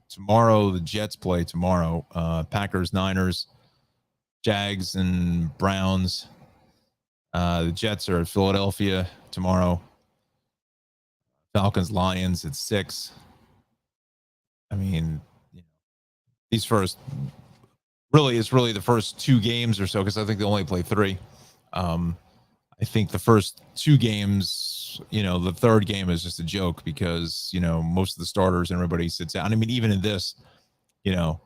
Tomorrow, the Jets play tomorrow. Packers, Niners, Jags, and Browns. The Jets are at Philadelphia tomorrow. Falcons, Lions at 6. I mean, these first it's really the first 2 games or so, because I think they only play 3. I think the first 2 games, the third game is just a joke because, most of the starters and everybody sits out. I mean, even in this, the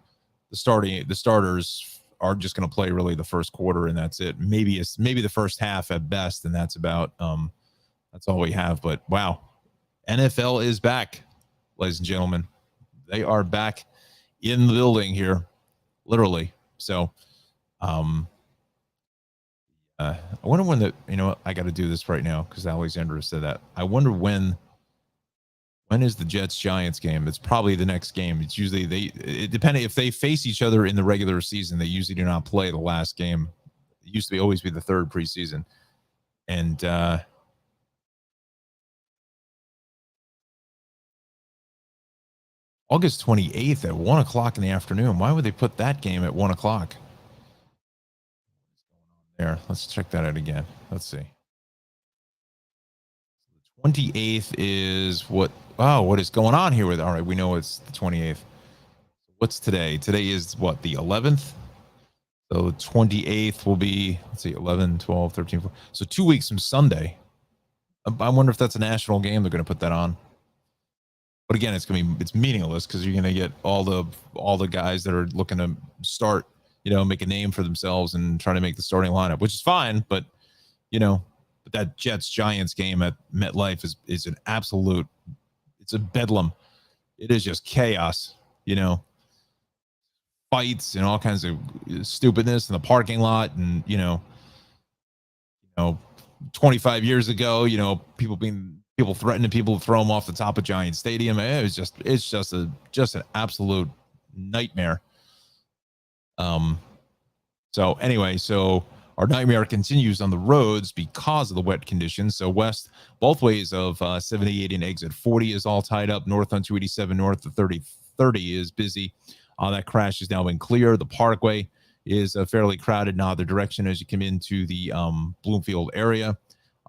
starters are just going to play really the first quarter and that's it. Maybe the first half at best, and that's about that's all we have. But wow, NFL is back, ladies and gentlemen. They are back in the building here, literally. So, I wonder when I got to do this right now because Alexandra said that. I wonder when is the Jets Giants game? It's probably the next game. It's usually depending if they face each other in the regular season, they usually do not play the last game. It used to always be the third preseason. And August 28th at 1:00 in the afternoon. Why would they put that game at 1:00? There, let's check that out again. Let's see. 28th is what is going on here with, all right, we know it's the 28th. What's today? Today is what, the 11th? So 28th will be, let's see, 11, 12, 13, 14. So 2 weeks from Sunday. I wonder if that's a national game they're going to put that on. But again, it's meaningless because you're going to get all the guys that are looking to start, make a name for themselves and try to make the starting lineup, which is fine. But, but that Jets Giants game at MetLife is an absolute, it's a bedlam. It is just chaos, fights and all kinds of stupidness in the parking lot. And, 25 years ago, people threatening people to throw them off the top of Giant Stadium. It's just an absolute nightmare. So anyway, our nightmare continues on the roads because of the wet conditions. So west, both ways of 78 and exit 40 is all tied up. North on 287 north, the 30 is busy. That crash has now been clear. The Parkway is fairly crowded in either direction as you come into the Bloomfield area.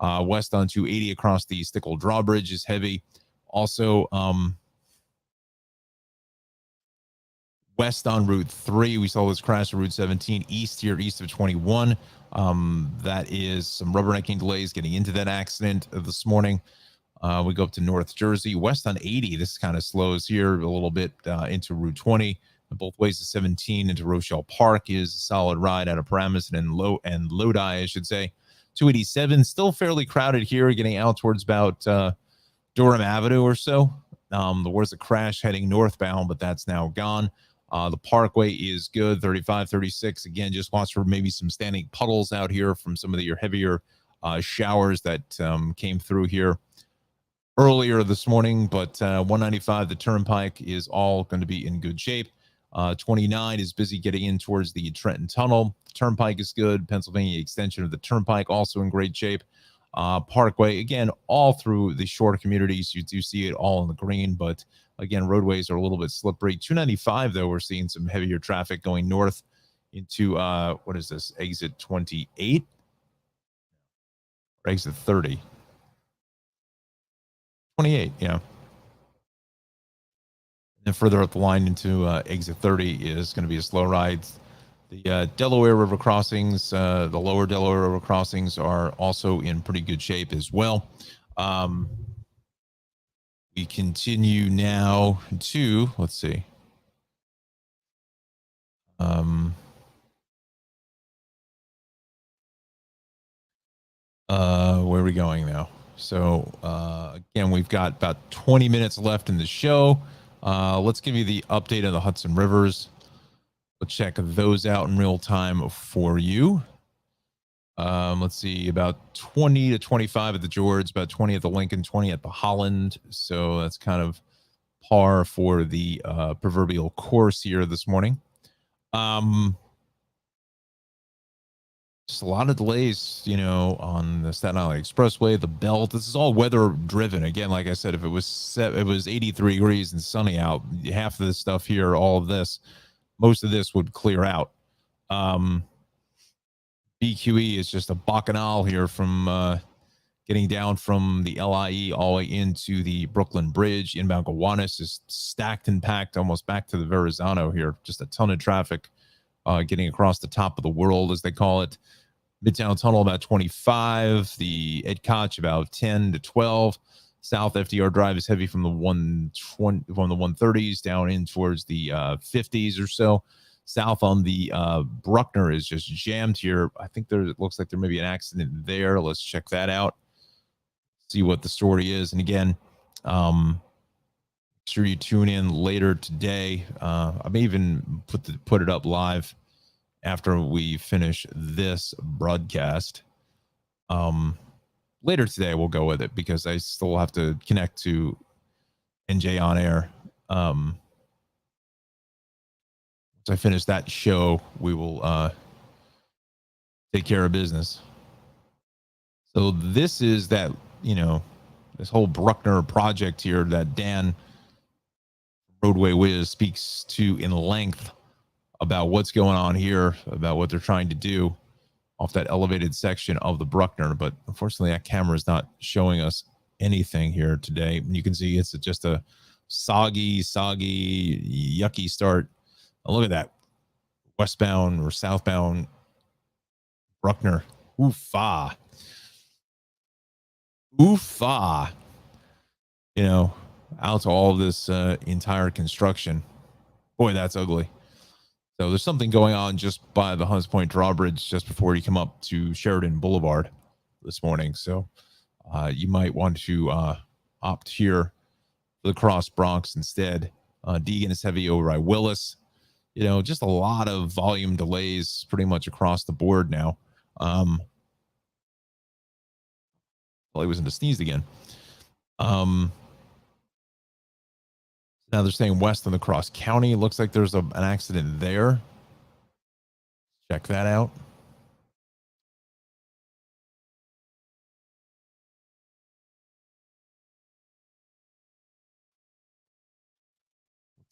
West on 280 across the Stickle Drawbridge is heavy. Also, west on Route 3, we saw this crash on Route 17. East of 21. That is some rubbernecking delays getting into that accident this morning. We go up to North Jersey. West on 80, this kind of slows here a little bit into Route 20. Both ways to 17 into Rochelle Park is a solid ride out of Paramus and Lodi, I should say. 287, still fairly crowded here, getting out towards about Durham Avenue or so. There was a crash heading northbound, but that's now gone. The Parkway is good, 35, 36. Again, just watch for maybe some standing puddles out here from some of your heavier showers that came through here earlier this morning. But 195, the Turnpike, is all going to be in good shape. 29 is busy getting in towards the Trenton Tunnel. The Turnpike is good. Pennsylvania extension of the Turnpike also in great shape. Parkway, again, all through the shorter communities, you do see it all in the green, but again, roadways are a little bit slippery. 295, though, we're seeing some heavier traffic going north into, what is this, exit 28? Or exit 30? 28, yeah. And further up the line into exit 30 is going to be a slow ride. The Delaware River crossings, the lower Delaware River crossings are also in pretty good shape as well. We continue now to, let's see. Where are we going now? So again, we've got about 20 minutes left in the show. Let's give you the update on the Hudson Rivers. Let's check those out in real time for you. Let's see, about 20 to 25 at the George, about 20 at the Lincoln, 20 at the Holland. So that's kind of par for the proverbial course here this morning. Just a lot of delays, on the Staten Island Expressway, the Belt. This is all weather driven. Again, like I said, if it was 83 degrees and sunny out, half of this stuff here, all of this, most of this would clear out. BQE is just a bacchanal here from getting down from the LIE all the way into the Brooklyn Bridge. Inbound Gowanus is stacked and packed almost back to the Verrazano here. Just a ton of traffic getting across the top of the world, as they call it. Midtown Tunnel about 25. The Ed Koch about 10 to 12. South FDR Drive is heavy from the 130s down in towards the 50s or so. South on the Bruckner is just jammed here. I think it looks like there may be an accident there. Let's check that out. See what the story is. And again, make sure you tune in later today. I may even put it up live after we finish this broadcast. Later today we'll go with it because I still have to connect to NJ on air. Once I finish that show, we will take care of business. So this is that, this whole Bruckner project here that Dan Roadway Wiz speaks to in length about what's going on here, about what they're trying to do off that elevated section of the Bruckner. But unfortunately, that camera is not showing us anything here today. You can see it's just a soggy, yucky start. Oh, look at that. Westbound or southbound Bruckner. Oofa. Out to all this entire construction. Boy, that's ugly. So there's something going on just by the Hunts Point drawbridge just before you come up to Sheridan Boulevard this morning. So you might want to opt here for the Cross Bronx instead. Deegan is heavy over by Willis. Just a lot of volume delays pretty much across the board now. Well, he was into sneezed again. Now they're staying west on the Cross County. It looks like there's an accident there. Check that out.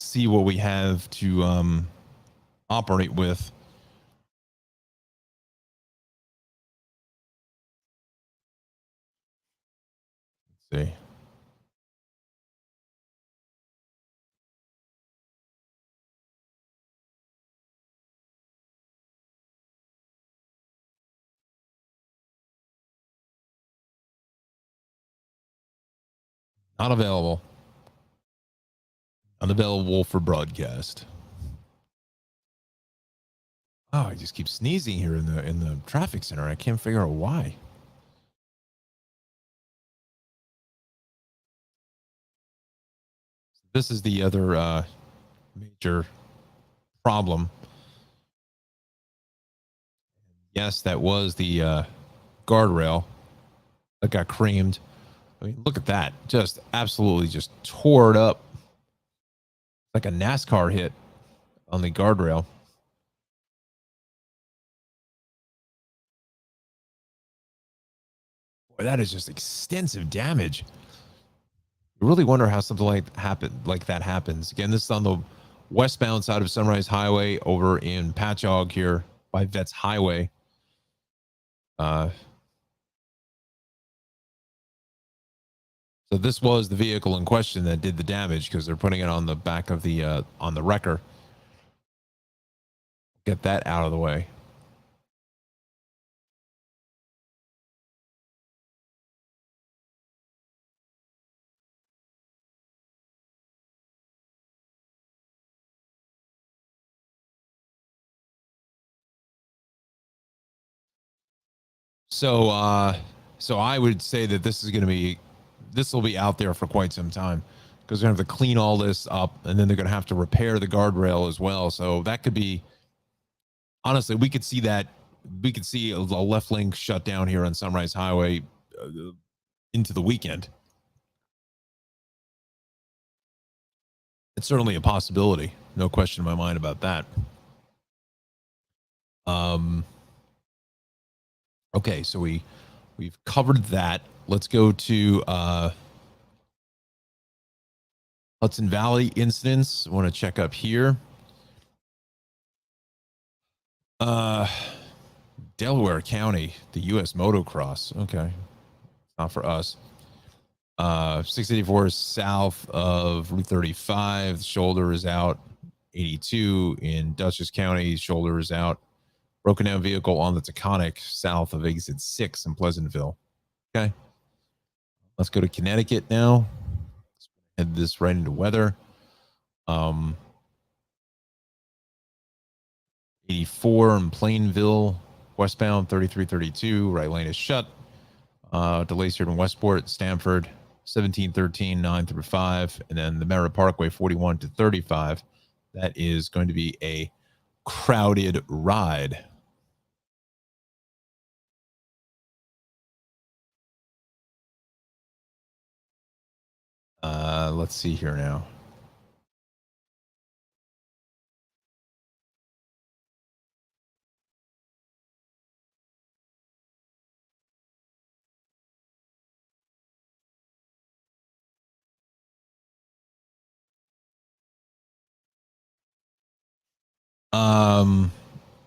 See what we have to operate with. Let's see. Not available. Unavailable for broadcast. Oh, I just keep sneezing here in the traffic center. I can't figure out why. This is the other major problem. Yes, that was the guardrail that got creamed. I mean, look at that. Just absolutely just tore it up. Like a NASCAR hit on the guardrail. Boy, that is just extensive damage. You really wonder how something like that happens. Again, this is on the westbound side of Sunrise Highway over in Patchogue here by Vets Highway. So this was the vehicle in question that did the damage because they're putting it on the back of the on the wrecker. Get that out of the way. So So I would say that this will be out there for quite some time because they're going to have to clean all this up, and then they're going to have to repair the guardrail as well. So that could be, honestly, we could see that. We could see a left lane shut down here on Sunrise Highway into the weekend. It's certainly a possibility. No question in my mind about that. Okay, so we've covered that. Let's go to Hudson Valley incidents. I want to check up here. Delaware County, the U.S. motocross. Okay, not for us. 684 is south of Route 35. The shoulder is out. 82 in Dutchess County. Shoulder is out. Broken down vehicle on the Taconic south of exit 6 in Pleasantville. Okay. Let's go to Connecticut now. Let's head this right into weather. 84 in Plainville, westbound 3332. Right lane is shut. Delays here in Westport, Stamford, 1713, 9 through 5. And then the Merritt Parkway, 41 to 35. That is going to be a crowded ride. Let's see here now.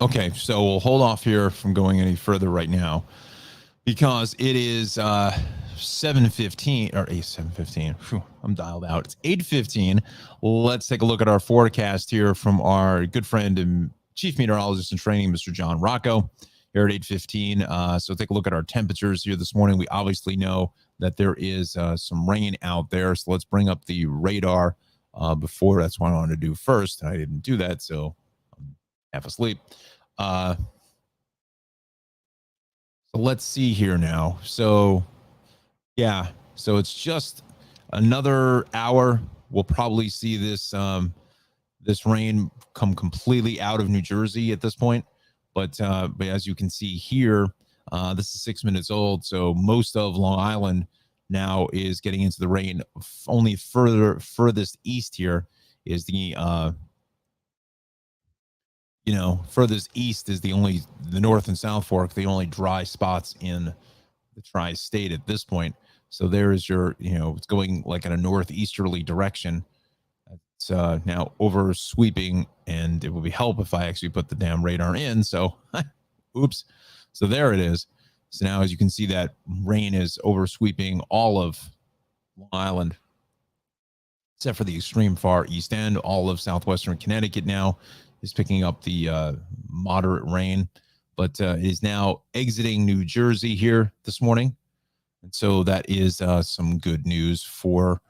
Okay, so we'll hold off here from going any further right now because it is 7:15 or 7:15. I'm dialed out. It's 8:15. Let's take a look at our forecast here from our good friend and chief meteorologist in training, Mr. Jon Rocco, here at 8:15. So take a look at our temperatures here this morning. We obviously know that there is some rain out there. So let's bring up the radar before. That's what I wanted to do first. I didn't do that, so I'm half asleep. So let's see here now. So yeah, so it's just another hour. We'll probably see this this rain come completely out of New Jersey at this point. But as you can see here, this is 6 minutes old. So most of Long Island now is getting into the rain. Only furthest east here is the furthest east is the North and South Fork, the only dry spots in the tri-state at this point. So there is your, it's going like in a northeasterly direction. It's now over sweeping, and it would be help if I actually put the damn radar in. So, oops. So there it is. So now, as you can see, that rain is over sweeping all of Long Island, except for the extreme far east end. All of southwestern Connecticut now is picking up the moderate rain, but it is now exiting New Jersey here this morning. And so that is some good news for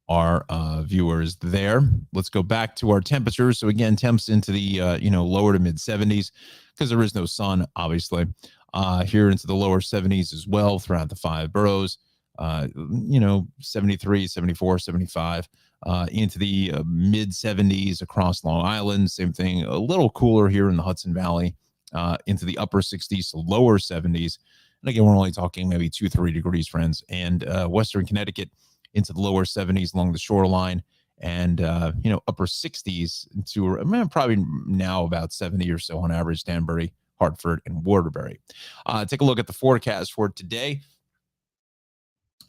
our viewers there. Let's go back to our temperatures. So again, temps into the lower to mid 70s because there is no sun, obviously. Here into the lower 70s as well throughout the 5 boroughs. 73, 74, 75. Into the mid 70s across Long Island. Same thing, a little cooler here in the Hudson Valley. Into the upper 60s to lower 70s. And again, we're only talking maybe 2-3 degrees, friends. And Western Connecticut into the lower 70s along the shoreline, and upper 60s to probably now about 70 or so on average, Danbury, Hartford, and Waterbury. Take a look at the forecast for today.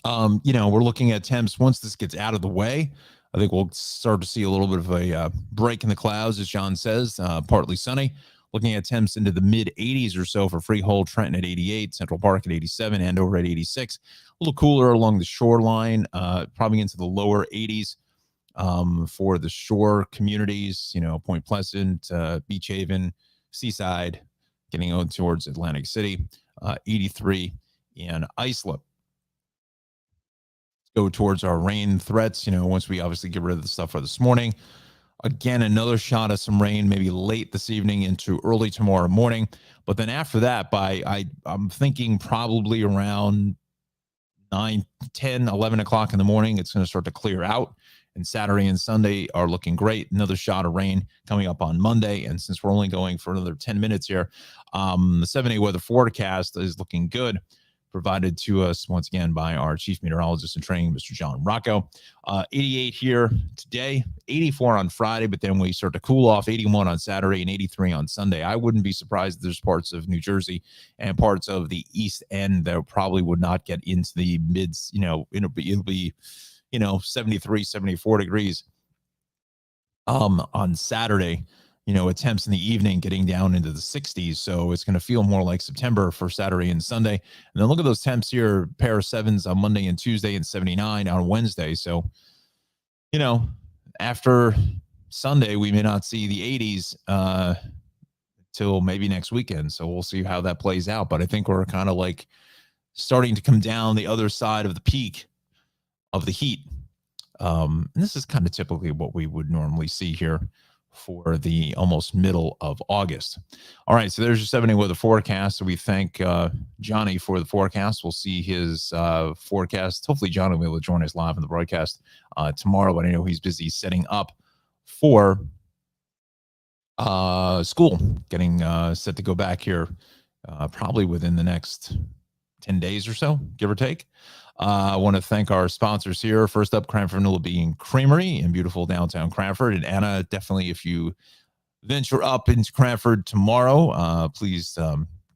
We're looking at temps. Once this gets out of the way, I think we'll start to see a little bit of a break in the clouds, as John says, partly sunny. Looking at temps into the mid 80s or so for Freehold, Trenton at 88, Central Park at 87, Andover at 86. A little cooler along the shoreline, probably into the lower 80s for the shore communities, Point Pleasant, Beach Haven, Seaside, getting on towards Atlantic City, 83 in Islip. Go towards our rain threats, once we obviously get rid of the stuff for this morning. Again, another shot of some rain, maybe late this evening into early tomorrow morning. But then after that, I'm thinking probably around 9, 10, 11 o'clock in the morning, it's going to start to clear out. And Saturday and Sunday are looking great. Another shot of rain coming up on Monday. And since we're only going for another 10 minutes here, the 7-day weather forecast is looking good, provided to us once again by our chief meteorologist in training, Mr. Jon Rocco. 88 here today, 84 on Friday, but then we start to cool off, 81 on Saturday and 83 on Sunday. I wouldn't be surprised if there's parts of New Jersey and parts of the East End that probably would not get into the mids, it'll be 73, 74 degrees on Saturday, with temps in the evening getting down into the 60s. So it's going to feel more like September for Saturday and Sunday. And then look at those temps here, pair of sevens on Monday and Tuesday and 79 on Wednesday. So, after Sunday, we may not see the 80s till maybe next weekend. So we'll see how that plays out. But I think we're kind of like starting to come down the other side of the peak of the heat. And this is kind of typically what we would normally see here for the almost middle of August. All right, so there's your 7-day weather forecast. So we thank Johnny for the forecast. We'll see his forecast. Hopefully, Johnny will be able to join us live in the broadcast tomorrow, but I know he's busy setting up for school, getting set to go back here probably within the next 10 days or so, give or take. I want to thank our sponsors here. First up, Cranford Vanilla Bean Creamery in beautiful downtown Cranford. And Anna, definitely, if you venture up into Cranford tomorrow, please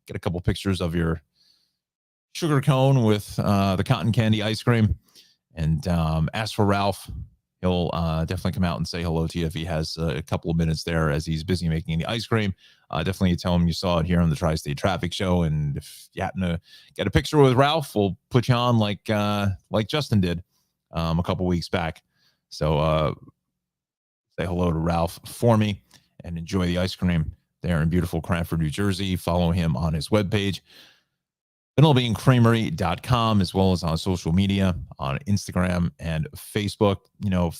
get a couple pictures of your sugar cone with the cotton candy ice cream and ask for Ralph. He'll definitely come out and say hello to you if he has a couple of minutes there as he's busy making the ice cream. Definitely tell him you saw it here on the Tri-State Traffic Show. And if you happen to get a picture with Ralph, we'll put you on like Justin did a couple weeks back. So say hello to Ralph for me and enjoy the ice cream there in beautiful Cranford, New Jersey. Follow him on his webpage, VanillaBeanCreamery.com, as well as on social media, on Instagram and Facebook. Want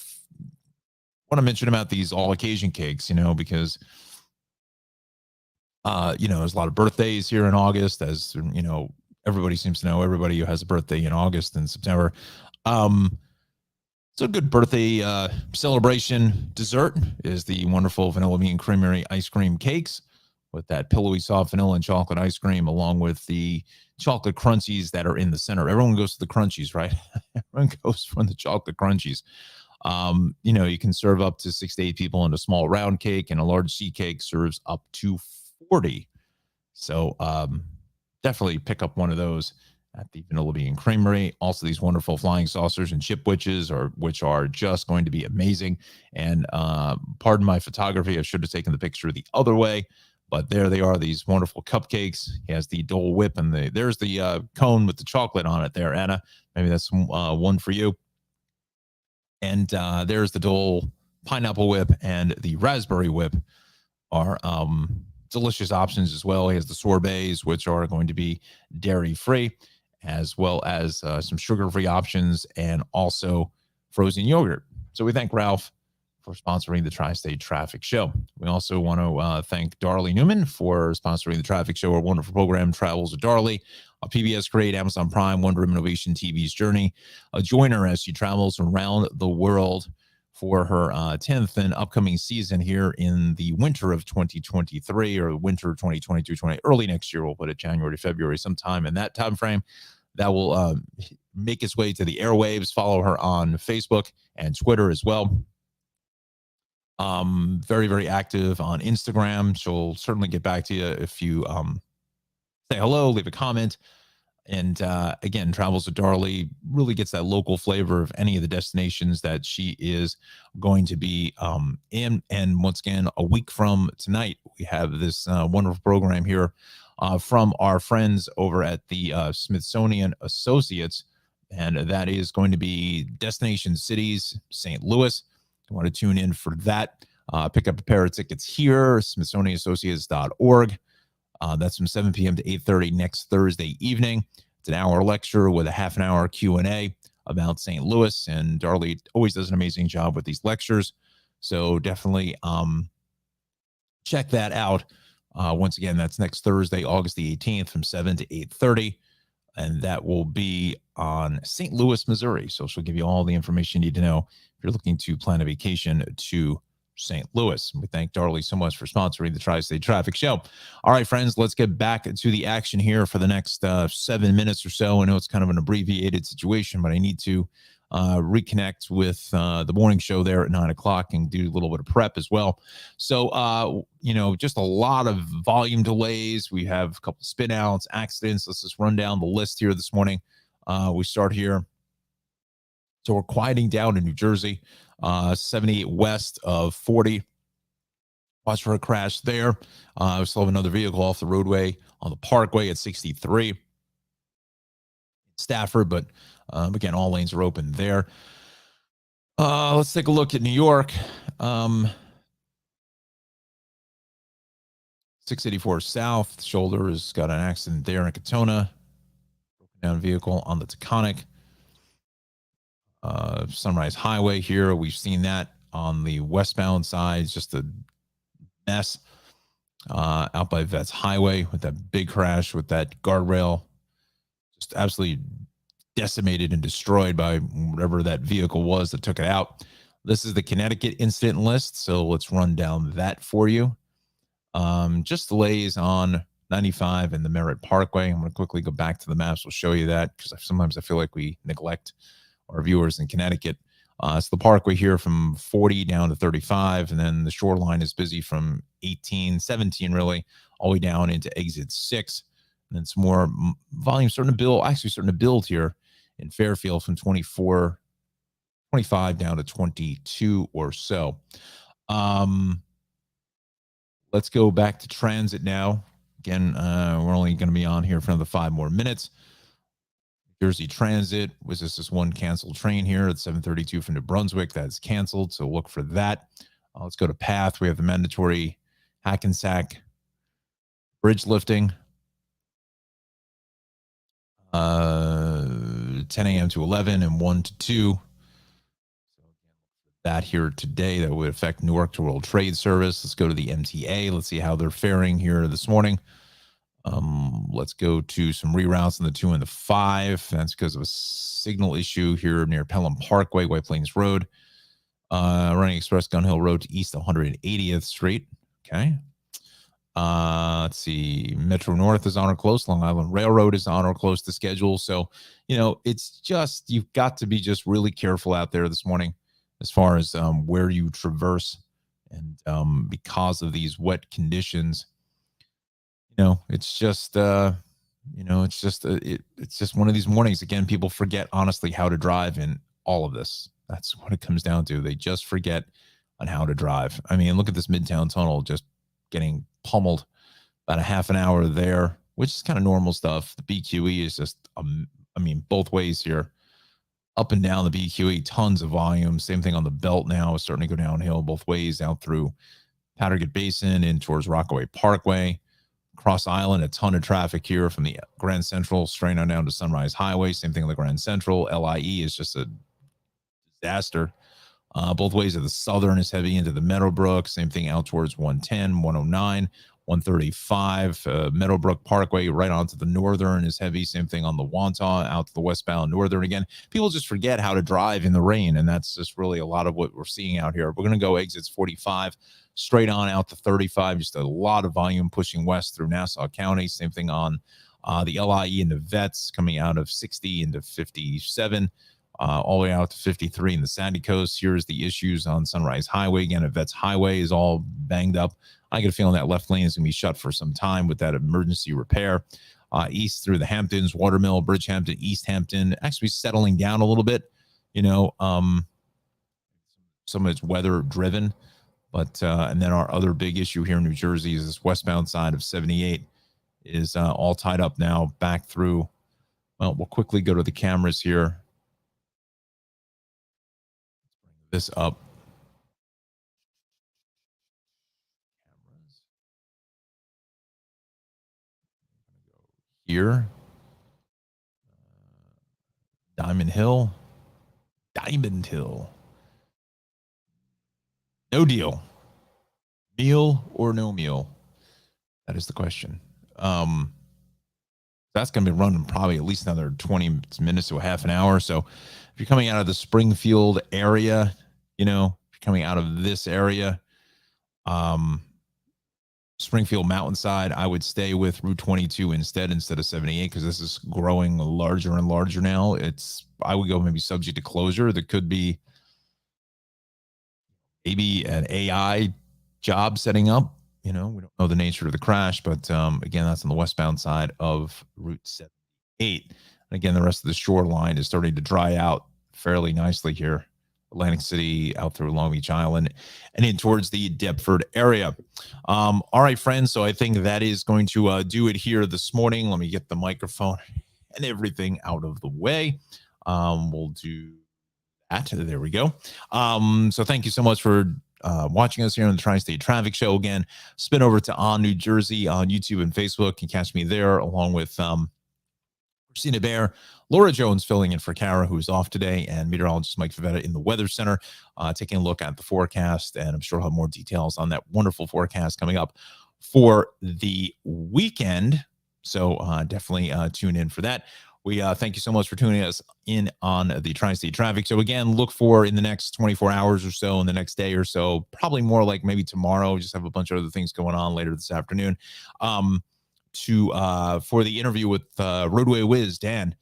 to mention about these all occasion cakes, because there's a lot of birthdays here in August, as everybody seems to know everybody who has a birthday in August and September. So a good birthday celebration dessert is the wonderful Vanilla Bean Creamery ice cream cakes with that pillowy soft vanilla and chocolate ice cream, along with the chocolate crunchies that are in the center. Everyone goes to the crunchies, right? Everyone goes for the chocolate crunchies. You can serve up to 6 to 8 people in a small round cake, and a large seed cake serves up to 40. So definitely pick up one of those at the Vanilla Bean Creamery. Also, these wonderful flying saucers and chipwiches, which are just going to be amazing. And pardon my photography, I should have taken the picture the other way, but there they are, these wonderful cupcakes. He has the Dole Whip, and there's the cone with the chocolate on it there, Anna. Maybe that's one for you. And there's the Dole Pineapple Whip, and the Raspberry Whip are delicious options as well. He has the sorbets, which are going to be dairy-free, as well as some sugar-free options, and also frozen yogurt. So we thank Ralph for sponsoring the Tri-State Traffic Show. We also want to thank Darley Newman for sponsoring the Traffic Show, our wonderful program, Travels with Darley, a PBS Great, Amazon Prime, Wonder Innovation TV's journey. Join her as she travels around the world for her 10th and upcoming season here in the winter of 2023, or winter of 2022, early next year. We'll put it January, February, sometime in that time frame. That will make its way to the airwaves. Follow her on Facebook and Twitter as well. Very, very active on Instagram. She'll certainly get back to you if you say hello, leave a comment. And again, Travels with Darley really gets that local flavor of any of the destinations that she is going to be in. And once again, a week from tonight, we have this wonderful program here from our friends over at the Smithsonian Associates. And that is going to be Destination Cities, St. Louis. You want to tune in for that. Pick up a pair of tickets here, smithsonianassociates.org. That's from 7 p.m. to 8:30 next Thursday evening. It's an hour lecture with a half an hour Q&A about St. Louis, and Darley always does an amazing job with these lectures. So definitely check that out. Once again, that's next Thursday, August the 18th from 7 to 8:30. And that will be on St. Louis, Missouri. So she'll give you all the information you need to know if you're looking to plan a vacation to St. Louis. We thank Darley so much for sponsoring the Tri-State Traffic Show. All right, friends, let's get back to the action here for the next 7 minutes or so. I know it's kind of an abbreviated situation, but I need to reconnect with the morning show there at 9 o'clock and do a little bit of prep as well. So, just a lot of volume delays. We have a couple of spin outs, accidents. Let's just run down the list here this morning. We start here. So we're quieting down in New Jersey, 78 west of 40. Watch for a crash there. We still have another vehicle off the roadway on the Parkway at 63. Stafford, but again, all lanes are open there. Let's take a look at New York. 684 South. Shoulder has got an accident there in Katona. Broken down vehicle on the Taconic. Sunrise Highway here. We've seen that on the westbound side. It's just a mess out by Vets Highway with that big crash with that guardrail. Just absolutely decimated and destroyed by whatever that vehicle was that took it out. This is the Connecticut incident list. So let's run down that for you. Just delays on 95 and the Merritt Parkway. I'm going to quickly go back to the maps. We'll show you that because sometimes I feel like we neglect our viewers in Connecticut. It's the Parkway here from 40 down to 35, and then the shoreline is busy from 18, 17 really, all the way down into exit 6. And then some more volume starting to build here in Fairfield from 24, 25 down to 22 or so. Let's go back to transit now. Again, we're only going to be on here for another 5 more minutes. Jersey Transit was this one canceled train here at 7:32 from New Brunswick. That's canceled, so look for that. Let's go to PATH. We have the mandatory Hackensack bridge lifting. 10 a.m. to 11 and 1 to 2. That here today that would affect Newark to World Trade Service. Let's go to the MTA. Let's see how they're faring here this morning. Let's go to some reroutes in the 2 and the 5. That's because of a signal issue here near Pelham Parkway, White Plains Road. Running Express Gun Hill Road to east 180th Street. Okay. Let's see. Metro North is on or close. Long Island Railroad is on or close to schedule. So, it's just, you've got to be just really careful out there this morning as far as where you traverse. And because of these wet conditions, it's just, it's just one of these mornings. Again, people forget honestly how to drive in all of this. That's what it comes down to. They just forget on how to drive. I mean, look at this Midtown Tunnel just getting pummeled about a half an hour there, which is kind of normal stuff. The BQE is just, both ways here, up and down the BQE, tons of volume. Same thing on the belt now. It's starting to go downhill both ways out through Powdergate Basin in towards Rockaway Parkway. Cross Island, a ton of traffic here from the Grand Central straight on down to Sunrise Highway. Same thing on the Grand Central. LIE is just a disaster. Both ways of the Southern is heavy into the Meadowbrook. Same thing out towards 110, 109, 135. Meadowbrook Parkway right onto the Northern is heavy. Same thing on the Wantagh out to the westbound Northern. Again, people just forget how to drive in the rain, and that's just really a lot of what we're seeing out here. We're going to go exits 45 straight on out to 35. Just a lot of volume pushing west through Nassau County. Same thing on the LIE and the Vets coming out of 60 into 57. All the way out to 53 in the Sandy Coast. Here's the issues on Sunrise Highway. Again, Vets Highway is all banged up. I get a feeling that left lane is going to be shut for some time with that emergency repair. East through the Hamptons, Watermill, Bridgehampton, East Hampton, actually settling down a little bit. Some of it's weather driven. But and then our other big issue here in New Jersey is this westbound side of 78 is all tied up now back through. Well, we'll quickly go to the cameras here. This up. Here. Diamond Hill. No deal. Meal or no meal? That is the question. That's going to be running probably at least another 20 minutes to a half an hour. So if you're coming out of the Springfield area, if you're coming out of this area, Springfield Mountainside, I would stay with Route 22 instead of 78, because this is growing larger and larger now. I would go maybe subject to closure. There could be maybe an AI job setting up. We don't know the nature of the crash, but again, that's on the westbound side of Route 78. And again, the rest of the shoreline is starting to dry out fairly nicely here. Atlantic City, out through Long Beach Island, and in towards the Deptford area. All right, friends. So I think that is going to do it here this morning. Let me get the microphone and everything out of the way. We'll do that. There we go. So thank you so much for watching us here on the Tri-State Traffic Show. Again, spin over to On New Jersey on YouTube and Facebook. You can catch me there along with Christina Bear, Laura Jones filling in for Kara, who is off today, and meteorologist Mike Favetta in the Weather Center, taking a look at the forecast. And I'm sure I'll have more details on that wonderful forecast coming up for the weekend. So definitely tune in for that. We thank you so much for tuning us in on the Tri-State Traffic. So again, look for in the next 24 hours or so, in the next day or so, probably more like maybe tomorrow. Just have a bunch of other things going on later this afternoon. For the interview with Roadway Wiz, Dan.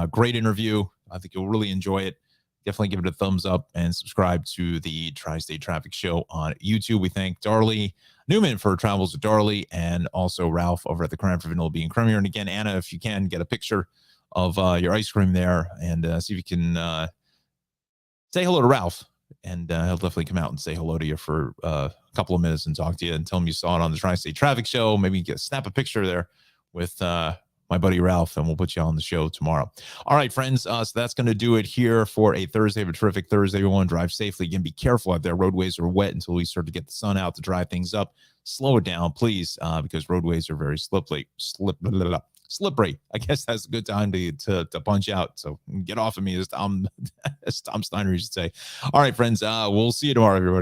Great interview. I think you'll really enjoy it. Definitely give it a thumbs up and subscribe to the Tri-State Traffic Show on YouTube. We thank Darley Newman for Travels with Darley, and also Ralph over at the Cranford Vanilla Bean Creamier. And again, Anna, if you can, get a picture of your ice cream there, and see if you can say hello to Ralph, and he'll definitely come out and say hello to you for a couple of minutes and talk to you and tell him you saw it on the Tri-State Traffic Show. Maybe snap a picture there with my buddy Ralph, and we'll put you on the show tomorrow. All right, friends. So that's going to do it here for a Thursday. Have a terrific Thursday, everyone. Drive safely. Again, be careful out there. Roadways are wet until we start to get the sun out to dry things up. Slow it down, please, because roadways are very slippery. I guess that's a good time to punch out. So get off of me, as Tom Steiner used to say. All right, friends. We'll see you tomorrow, everybody.